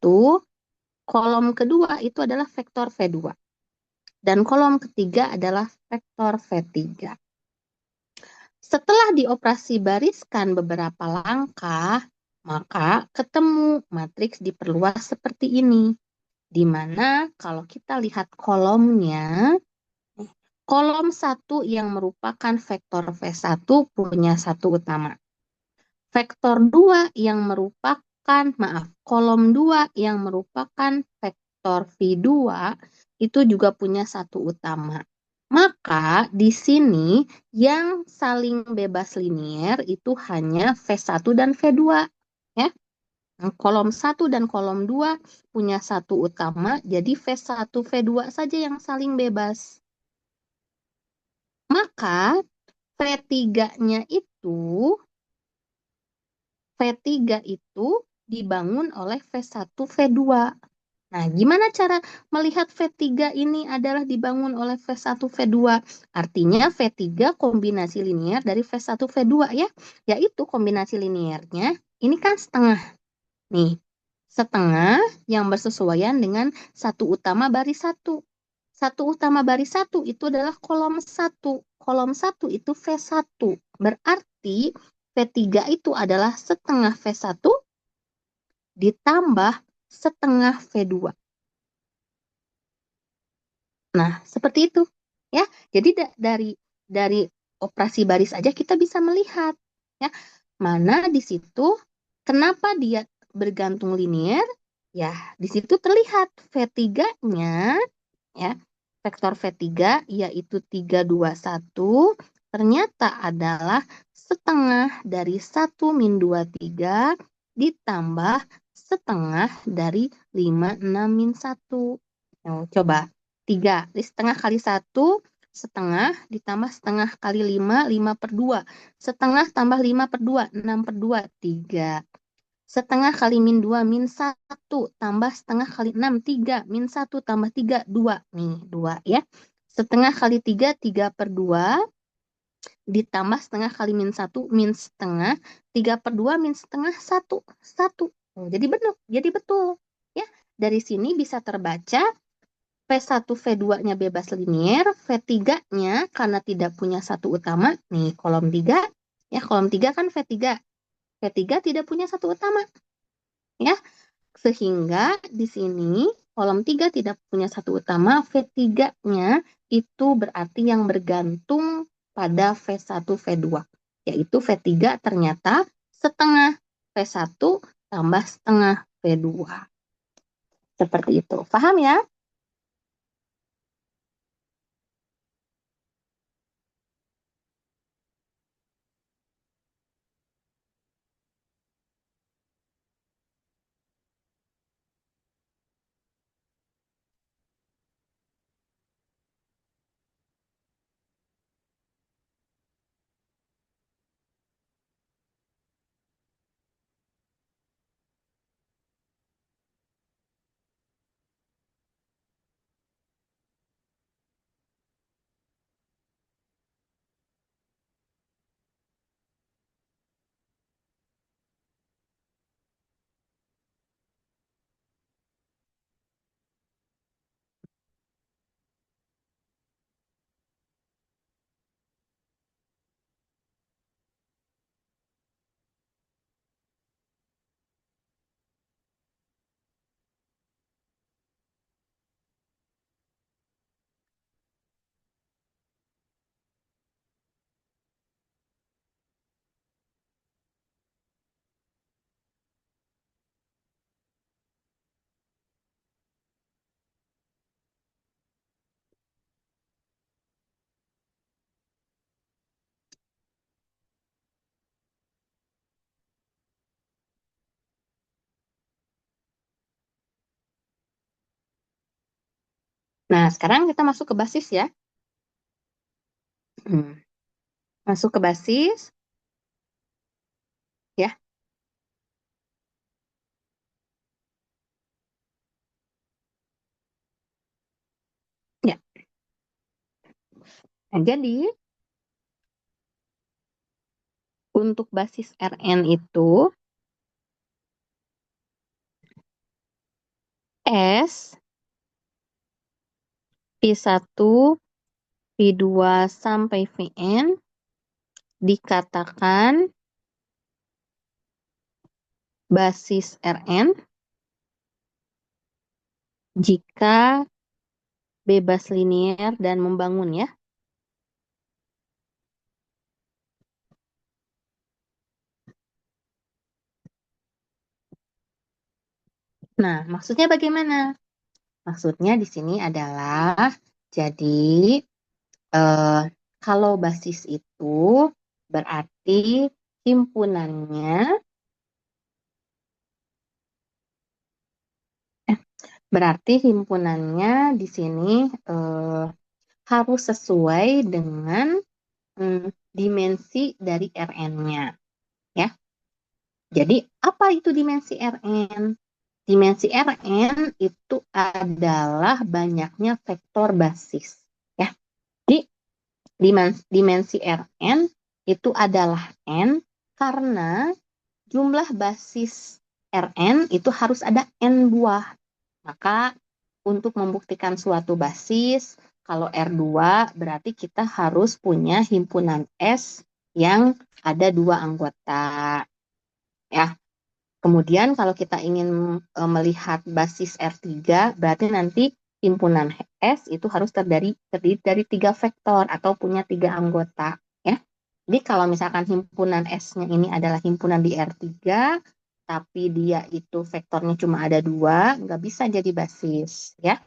kolom kedua itu adalah vektor V2. Dan kolom ketiga adalah vektor V3. Setelah dioperasi bariskan beberapa langkah, maka ketemu matriks diperluas seperti ini. Di mana kalau kita lihat kolomnya, kolom 1 yang merupakan vektor V1 punya satu utama. Vektor 2 yang merupakan, kolom 2 yang merupakan vektor V2 itu juga punya satu utama. Maka di sini yang saling bebas linier itu hanya V1 dan V2. Ya. Kolom 1 dan kolom 2 punya satu utama, jadi V1, V2 saja yang saling bebas. Maka V3-nya itu dibangun oleh V1, V2. Nah, gimana cara melihat V3 ini adalah dibangun oleh V1, V2? Artinya V3 kombinasi linier dari V1, V2 ya. Yaitu kombinasi liniernya, ini kan setengah. Nih, setengah yang bersesuaian dengan satu utama baris 1. Satu utama baris 1 itu adalah kolom 1. Kolom 1 itu V1. Berarti V3 itu adalah setengah V1 ditambah setengah V2. Nah, seperti itu. Ya. Jadi dari operasi baris aja kita bisa melihat ya, mana di situ kenapa dia bergantung linier? Ya, di situ terlihat V3-nya ya. Vektor V3 yaitu 3, 2, 1 ternyata adalah setengah dari 1 min 2, 3 ditambah setengah dari 5, 6 min 1. Nah, coba 3. Setengah kali 1, setengah ditambah setengah kali 5, 5 per 2. Setengah tambah 5 per 2, 6 per 2, 3. Setengah kali min 2, min 1. Tambah setengah kali 6, 3. Min 1 tambah 3, 2. Nih, 2 ya. Setengah kali 3, 3 per 2. Ditambah setengah kali min 1, min setengah. 3 per 2, min setengah, 1. 1. Oh, jadi betul. Ya, dari sini bisa terbaca V1, V2-nya bebas linier, V3-nya karena tidak punya satu utama, nih kolom 3, ya kolom 3 kan V3. V3 tidak punya satu utama. Ya, sehingga di sini kolom 3 tidak punya satu utama, V3-nya itu berarti yang bergantung pada V1, V2. Yaitu V3 ternyata setengah V1 tambah setengah V2. Seperti itu. Paham ya? Nah, sekarang kita masuk ke basis ya. Masuk ke basis, ya. Ya. Nah, jadi untuk basis Rn itu S, P1, P2 sampai Vn dikatakan basis Rn jika bebas linier dan membangun ya. Nah, maksudnya bagaimana? Maksudnya di sini adalah jadi eh, kalau basis itu berarti himpunannya di sini eh, harus sesuai dengan dimensi dari Rn-nya ya. Jadi apa itu dimensi Rn? Dimensi Rn itu adalah banyaknya vektor basis ya. Jadi dimensi Rn itu adalah n karena jumlah basis Rn itu harus ada n buah. Maka untuk membuktikan suatu basis, kalau R2 berarti kita harus punya himpunan S yang ada 2 anggota. Ya. Kemudian kalau kita ingin melihat basis R3, berarti nanti himpunan S itu harus terdiri dari 3 vektor atau punya 3 anggota. Ya. Jadi kalau misalkan himpunan S-nya ini adalah himpunan di R3, tapi dia itu vektornya cuma ada 2, nggak bisa jadi basis. Ya.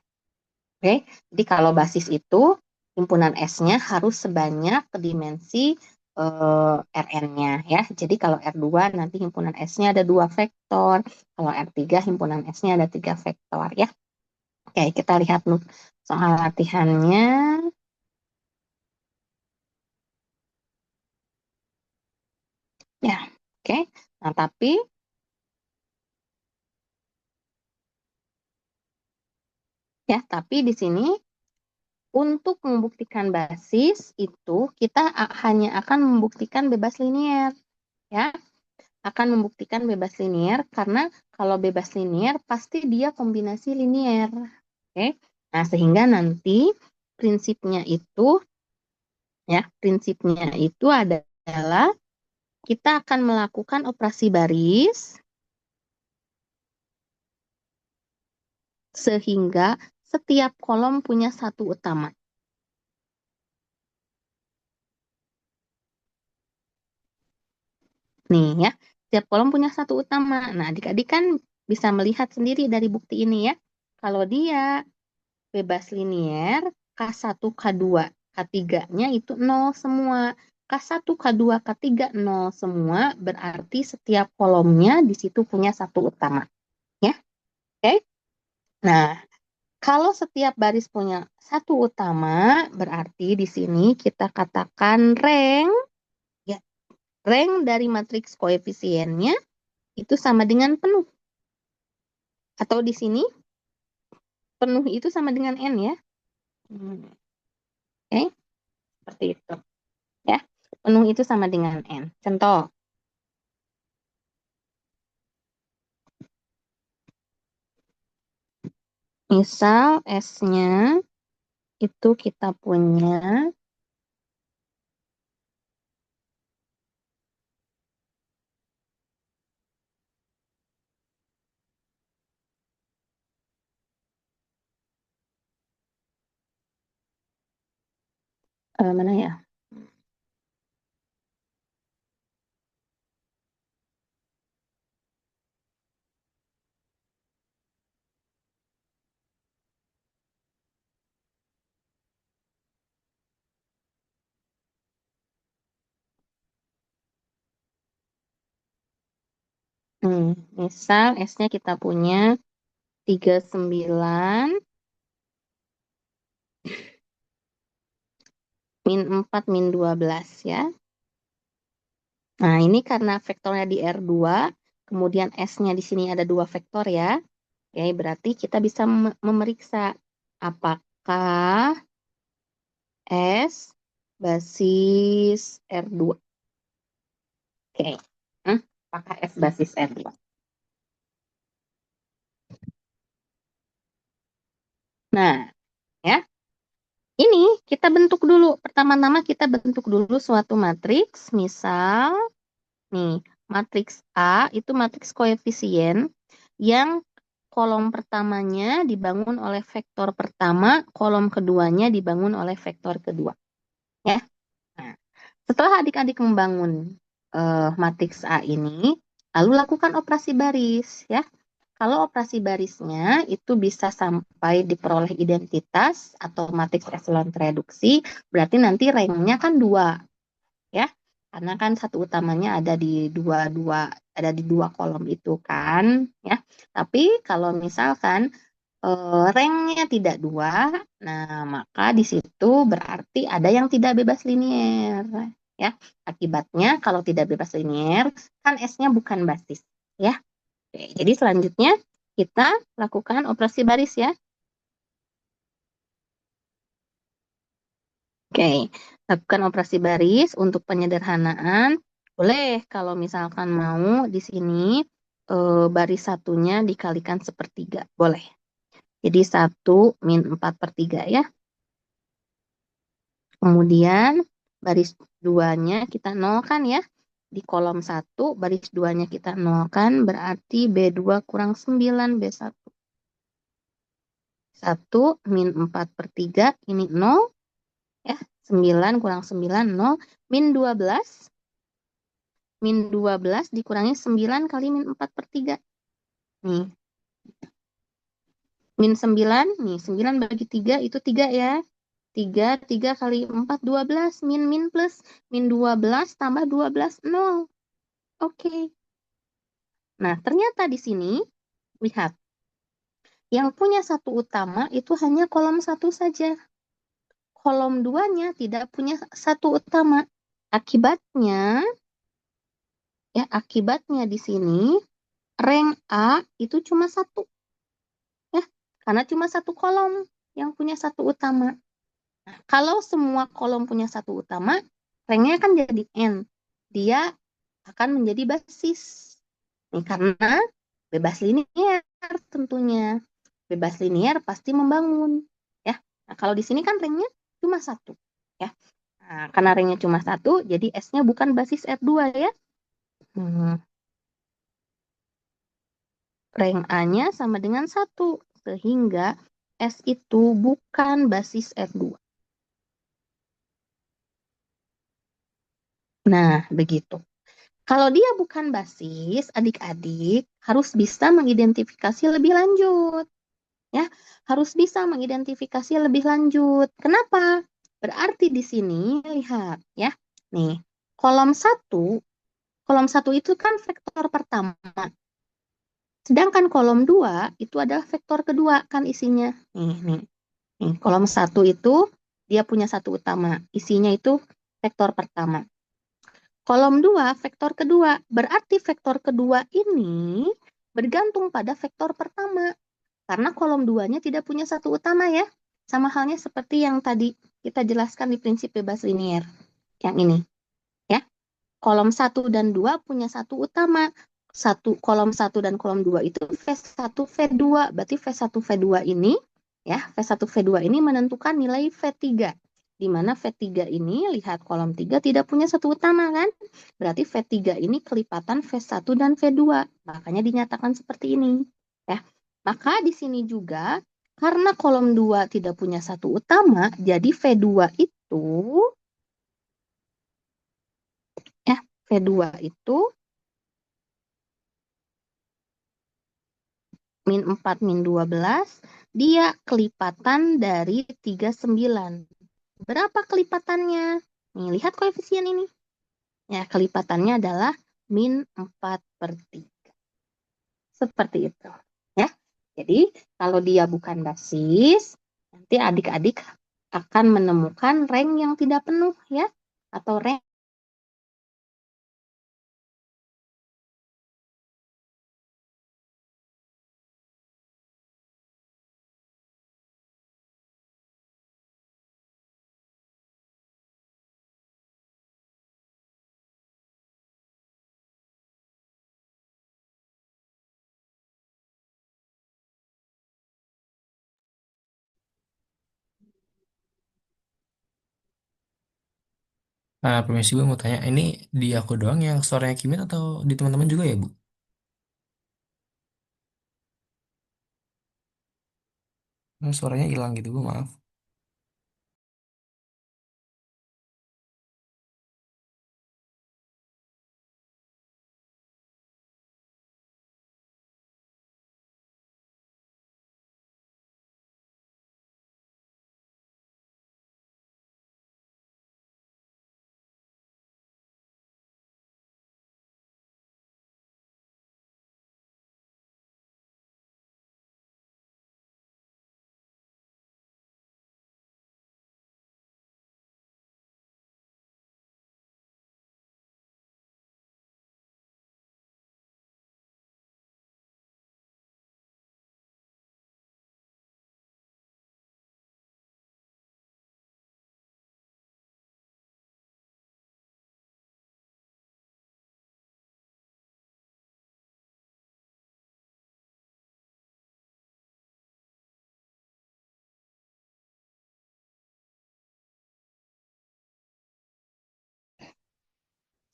Oke, jadi kalau basis itu himpunan S-nya harus sebanyak dimensi Rn-nya ya. Jadi kalau R2 nanti himpunan S-nya ada 2 vektor, kalau R3 himpunan S-nya ada 3 vektor ya. Oke, kita lihat soal latihannya. Ya, oke. Nah, tapi di sini untuk membuktikan basis itu kita hanya akan membuktikan bebas linier ya. Akan membuktikan bebas linier karena kalau bebas linier pasti dia kombinasi linier. Oke. Nah, sehingga nanti prinsipnya itu adalah kita akan melakukan operasi baris sehingga setiap kolom punya satu utama. Nih ya, setiap kolom punya satu utama. Nah, adik-adik kan bisa melihat sendiri dari bukti ini ya. Kalau dia bebas linier, K1, K2, K3-nya itu 0 semua. K1, K2, K3, 0 semua, berarti setiap kolomnya di situ punya satu utama. Ya, oke? Nah, kalau setiap baris punya satu utama, berarti di sini kita katakan ya, rank dari matriks koefisiennya itu sama dengan penuh. Atau di sini, penuh itu sama dengan N ya. Oke, seperti itu. Ya, penuh itu sama dengan N. Contoh, misal S-nya itu kita punya mana ya? Misal S-nya kita punya 39, min 4, min 12 ya. Nah, ini karena vektornya di R2, kemudian S-nya di sini ada 2 vektor ya. Oke, berarti kita bisa memeriksa apakah S basis R2. Oke, apakah S basis R2? Nah, ya. Ini kita bentuk dulu. Pertama-tama kita bentuk dulu suatu matriks. Misal, nih, matriks A itu matriks koefisien yang kolom pertamanya dibangun oleh vektor pertama, kolom keduanya dibangun oleh vektor kedua. Ya. Nah, setelah adik-adik membangun matriks A ini, lalu lakukan operasi baris. Ya. Kalau operasi barisnya itu bisa sampai diperoleh identitas atau matriks echelon tereduksi, berarti nanti ranknya kan 2, ya. Karena kan satu utamanya ada di dua kolom itu kan, ya. Tapi kalau misalkan ranknya tidak 2, nah maka di situ berarti ada yang tidak bebas linier, ya. Akibatnya kalau tidak bebas linier, kan S-nya bukan basis, ya. Oke, jadi selanjutnya kita lakukan operasi baris ya. Oke, lakukan operasi baris untuk penyederhanaan. Boleh kalau misalkan mau di sini baris satunya dikalikan sepertiga. Boleh. Jadi 1 min 4/3 ya. Kemudian baris 2-nya kita nolkan ya. Di kolom 1 baris 2-nya kita nolkan berarti B2 kurang 9 B1. 1 min 4/3 ini 0 ya. 9 kurang 9 0 min 12 dikurangi 9 kali min 4/3 nih min 9 nih 9 bagi 3 itu 3 ya. 3 kali 4 12 min plus min 12 tambah 12 0. Oke. Nah, ternyata di sini lihat yang punya satu utama itu hanya kolom 1 saja. Kolom 2-nya tidak punya satu utama. Akibatnya di sini rank A itu cuma 1. Ya, karena cuma satu kolom yang punya satu utama. Nah, kalau semua kolom punya satu utama, ranknya kan jadi N. Dia akan menjadi basis. Nih, karena bebas linier tentunya. Bebas linier pasti membangun. Ya. Nah, kalau di sini kan ranknya cuma 1. Ya. Nah, karena ranknya cuma 1, jadi S-nya bukan basis R2 ya. Rank A-nya sama dengan 1. Sehingga S itu bukan basis R2. Nah, begitu. Kalau dia bukan basis, adik-adik harus bisa mengidentifikasi lebih lanjut. Ya, harus bisa mengidentifikasi lebih lanjut. Kenapa? Berarti di sini lihat ya. Nih, kolom 1 itu kan vektor pertama. Sedangkan kolom 2 itu adalah vektor kedua kan isinya. Nih, kolom 1 itu dia punya satu utama. Isinya itu vektor pertama. Kolom 2 vektor kedua. Berarti vektor kedua ini bergantung pada vektor pertama. Karena kolom 2-nya tidak punya satu utama ya. Sama halnya seperti yang tadi kita jelaskan di prinsip bebas linier. Yang ini. Ya. Kolom 1 dan 2 punya satu utama. Kolom 1 dan kolom 2 itu V1, V2. Berarti V1, V2 ini ya, V1, V2 ini menentukan nilai V3. Di mana V3 ini, lihat kolom 3 tidak punya satu utama kan? Berarti V3 ini kelipatan V1 dan V2. Makanya dinyatakan seperti ini. Ya. Maka di sini juga, karena kolom 2 tidak punya satu utama, jadi V2 itu, ya, V2 itu min 4, min 12, dia kelipatan dari 39. Berapa kelipatannya? Nih, lihat koefisien ini. Ya, kelipatannya adalah min 4/3. Seperti itu. Ya. Jadi, kalau dia bukan basis, nanti adik-adik akan menemukan rank yang tidak penuh ya, atau rank. Permisi Bu, mau tanya, ini di aku doang yang suaranya Kimit atau di teman-teman juga ya Bu? Suaranya hilang gitu Bu, maaf.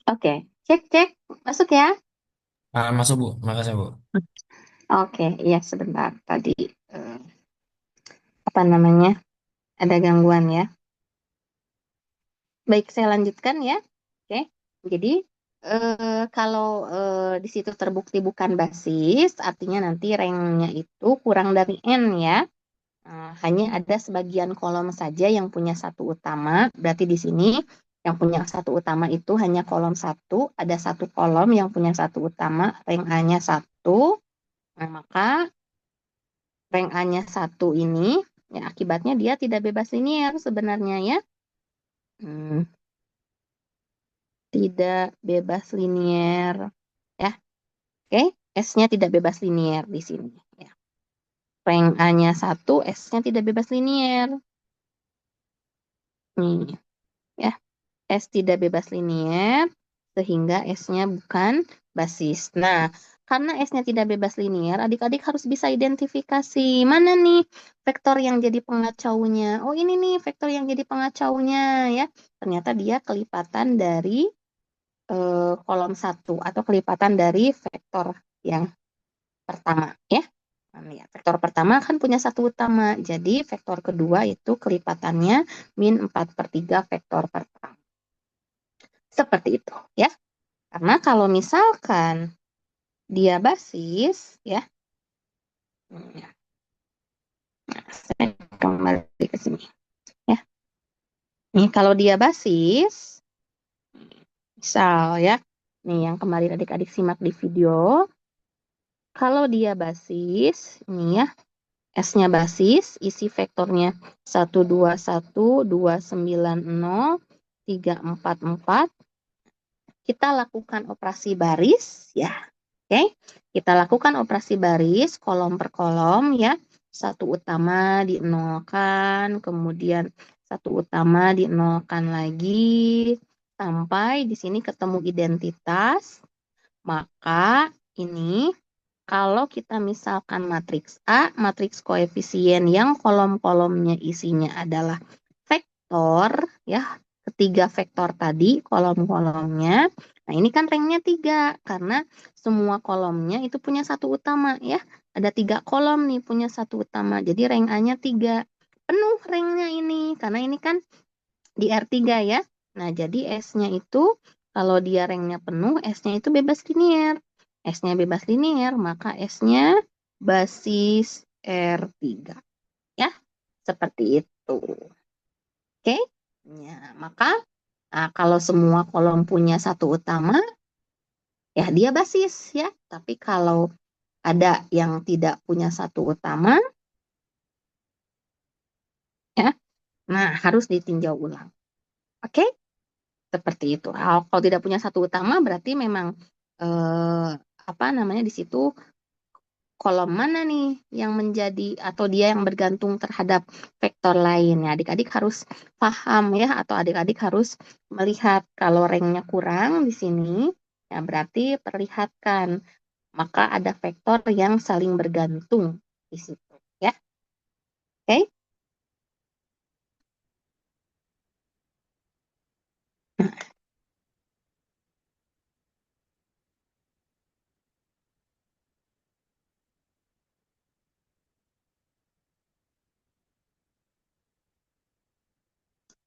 Oke, cek cek, masuk ya. Masuk Bu, makasih Bu. Oke, iya sebentar tadi eh, apa namanya ada gangguan ya. Baik, saya lanjutkan ya. Oke, jadi kalau di situ terbukti bukan basis, artinya nanti ranknya itu kurang dari N ya. Hanya ada sebagian kolom saja yang punya satu utama. Berarti di sini yang punya satu utama itu hanya kolom satu. Ada satu kolom yang punya satu utama, rank A-nya satu. Nah, maka rank A-nya satu ini, ya akibatnya dia tidak bebas linier sebenarnya ya. Hmm, tidak bebas linier. Ya, oke. S-nya tidak bebas linier di sini. Ya. Rank A-nya satu, S-nya tidak bebas linier. Nih, ya. S tidak bebas linier, sehingga S-nya bukan basis. Nah, karena S-nya tidak bebas linier, adik-adik harus bisa identifikasi mana nih vektor yang jadi pengacaunya. Oh, ini nih vektor yang jadi pengacaunya ya. Ternyata dia kelipatan dari kolom satu atau kelipatan dari vektor yang pertama ya. Nah, ya. Vektor pertama kan punya satu utama, jadi vektor kedua itu kelipatannya min 4/3 vektor pertama. Seperti itu ya. Karena kalau misalkan dia basis ya, nah, saya kembali ke sini ya. Nih kalau dia basis, misal ya, nih yang kemarin adik-adik simak di video, kalau dia basis, ini ya, S-nya basis, isi vektornya 121, 290, 344. Kita lakukan operasi baris ya. Oke, kita lakukan operasi baris kolom per kolom ya. Satu utama dinolkan, kemudian satu utama dinolkan lagi sampai di sini ketemu identitas. Maka ini kalau kita misalkan matriks A, matriks koefisien yang kolom-kolomnya isinya adalah vektor, ya, ketiga vektor tadi kolom-kolomnya. Nah, ini kan ranknya 3, karena semua kolomnya itu punya satu utama, ya. Ada 3 kolom nih punya satu utama, jadi rank A-nya 3. Penuh ranknya ini, karena ini kan di R3 ya. Nah, jadi S-nya itu kalau dia ranknya penuh, S-nya itu bebas linier. S-nya bebas linier, maka S-nya basis R3. Ya, seperti itu. Oke? Ya, maka kalau semua kolom punya satu utama, ya dia basis ya. Tapi kalau ada yang tidak punya satu utama, ya, Nah, harus ditinjau ulang. Oke? Seperti itu. Kalau tidak punya satu utama berarti memang eh, apa namanya di situ kolom mana nih yang menjadi atau dia yang bergantung terhadap vektor lain ya. Adik-adik harus paham ya atau adik-adik harus melihat kalau ranknya kurang di sini ya berarti perlihatkan maka ada vektor yang saling bergantung di situ ya. Oke?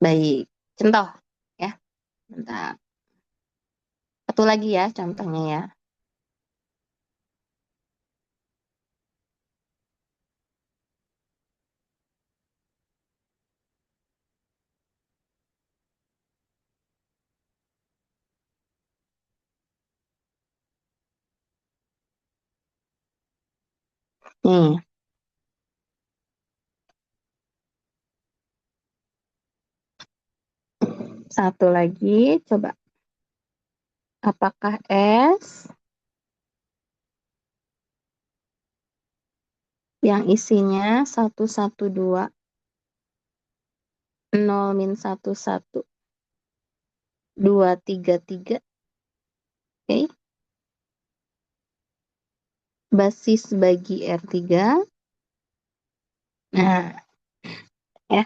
Baik. Contoh ya. Bentar. Satu lagi ya contohnya ya. Nih, satu lagi coba. Apakah S yang isinya 112 0 min 11 233, oke? Basis bagi R3. Nah, ya.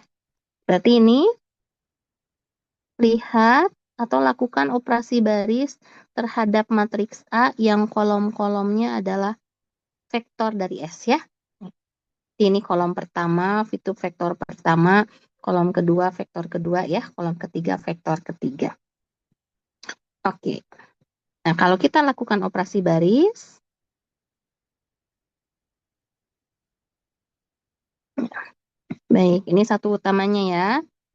Berarti ini lihat atau lakukan operasi baris terhadap matriks A yang kolom-kolomnya adalah vektor dari S ya. Ini kolom pertama, itu vektor pertama, kolom kedua, vektor kedua ya, kolom ketiga, vektor ketiga. Oke. Nah, kalau kita lakukan operasi baris, baik, ini satu utamanya ya.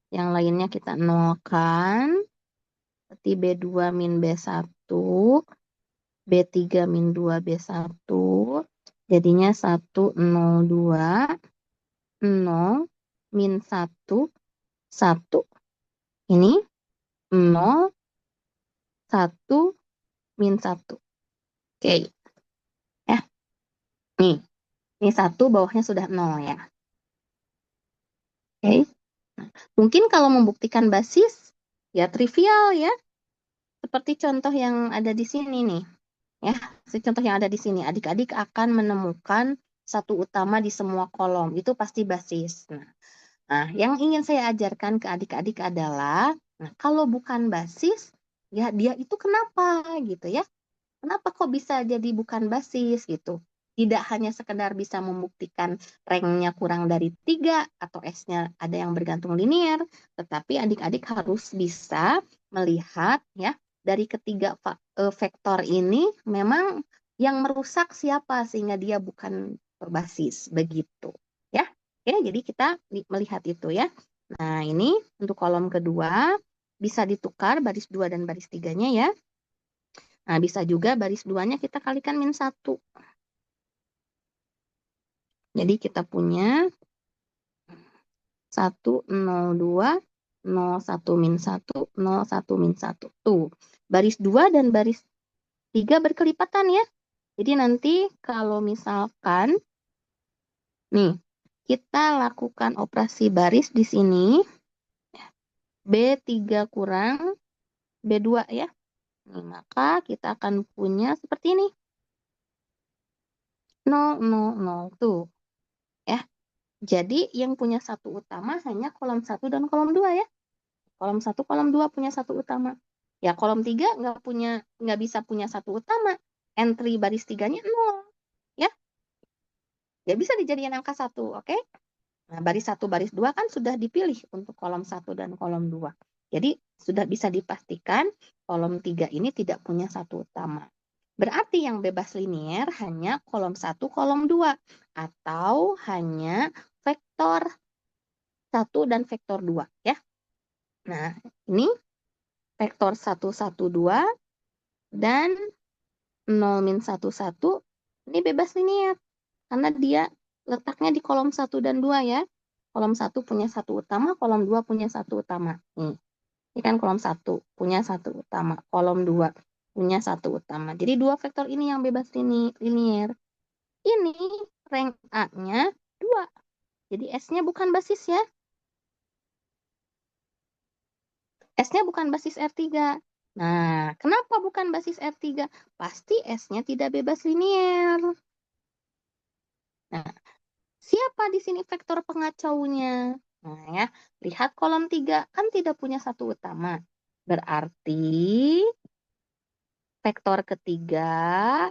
Yang lainnya kita nolkan. Berarti B2 min B1, B3 min 2 B1. Jadinya 1, 0, 2, 0, min 1, 1. Ini 0, 1, min 1. Oke, ya. Nih, ini 1 bawahnya sudah 0 ya. Oke. Mungkin kalau membuktikan basis, ya trivial ya. Seperti contoh yang ada di sini nih. Ya, contoh yang ada di sini. Adik-adik akan menemukan satu utama di semua kolom. Itu pasti basis. Nah, yang ingin saya ajarkan ke adik-adik adalah, nah, kalau bukan basis, ya dia itu kenapa gitu ya. Kenapa kok bisa jadi bukan basis gitu? Tidak hanya sekedar bisa membuktikan ranknya kurang dari 3 atau S-nya ada yang bergantung linier, tetapi adik-adik harus bisa melihat ya dari ketiga vektor ini memang yang merusak siapa sehingga dia bukan berbasis begitu ya. Oke, jadi kita melihat itu ya. Nah, ini untuk kolom kedua bisa ditukar baris 2 dan baris 3-nya ya. Nah, bisa juga baris 2-nya kita kalikan min 1. Jadi kita punya 1, 0, 2, 0, 1, min 1, 0, 1, min 1. Tuh, baris 2 dan baris 3 berkelipatan ya. Jadi nanti kalau misalkan, nih, kita lakukan operasi baris di sini, B3 kurang B2 ya. Nih, maka kita akan punya seperti ini. 0, 0, 0. Tuh, ya. Jadi yang punya satu utama hanya kolom 1 dan kolom 2 ya. Kolom 1, kolom 2 punya satu utama. Ya kolom 3 nggak bisa punya satu utama. Entry baris 3-nya 0. Ya, nggak bisa dijadikan angka 1, oke? Nah, baris 1, baris 2 kan sudah dipilih untuk kolom 1 dan kolom 2. Jadi sudah bisa dipastikan kolom 3 ini tidak punya satu utama. Berarti yang bebas linier hanya kolom 1, kolom 2. Atau hanya vektor 1 dan vektor 2 ya. Nah, ini vektor 1, 1, 2 dan 0, min 1, 1 ini bebas linier karena dia letaknya di kolom 1 dan 2 ya. kolom 1 punya 1 utama, kolom 2 punya 1 utama. Ini kan kolom 1 punya 1 utama, kolom 2 punya 1 utama. Jadi dua vektor ini yang bebas linier. Ini rank A-nya 2. Jadi S-nya bukan basis ya. S-nya bukan basis R3. Nah, kenapa bukan basis R3? Pasti S-nya tidak bebas linier. Nah, siapa di sini vektor pengacaunya? Nah, ya, lihat kolom 3 kan tidak punya 1 utama. Berarti vektor ketiga,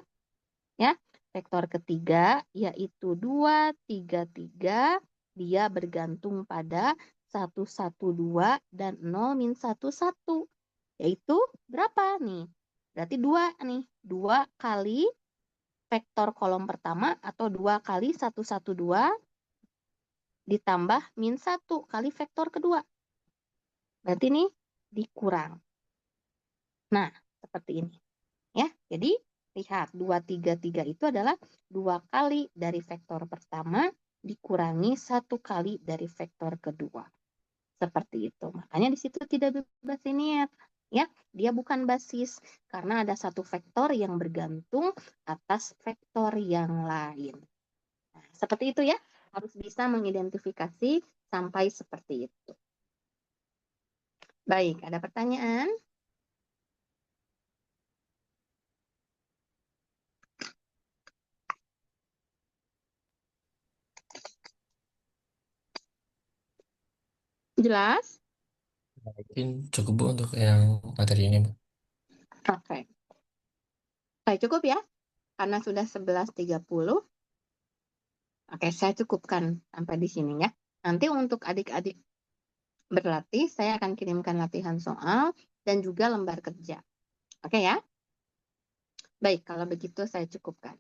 ya, vektor ketiga yaitu 2, 3, 3, dia bergantung pada 1, 1, 2 dan 0, min 1, 1. Yaitu berapa nih? Berarti 2 nih. 2 kali vektor kolom pertama atau 2 kali 1, 1, 2 ditambah min 1 kali vektor kedua. Berarti ini dikurang. Nah, seperti ini. Ya, jadi lihat 2, 3, 3 itu adalah 2 kali dari vektor pertama dikurangi 1 kali dari vektor kedua. Seperti itu. Makanya di situ tidak bebas linier. Ya, dia bukan basis karena ada satu vektor yang bergantung atas vektor yang lain. Nah, seperti itu ya. Harus bisa mengidentifikasi sampai seperti itu. Baik, ada pertanyaan? Jelas? Mungkin cukup Bu untuk yang materi ini, Bu. Oke. Baik, cukup ya. Karena sudah 11.30. Oke, saya cukupkan sampai di sini ya. Nanti untuk adik-adik berlatih, saya akan kirimkan latihan soal dan juga lembar kerja. Oke ya? Baik, kalau begitu saya cukupkan.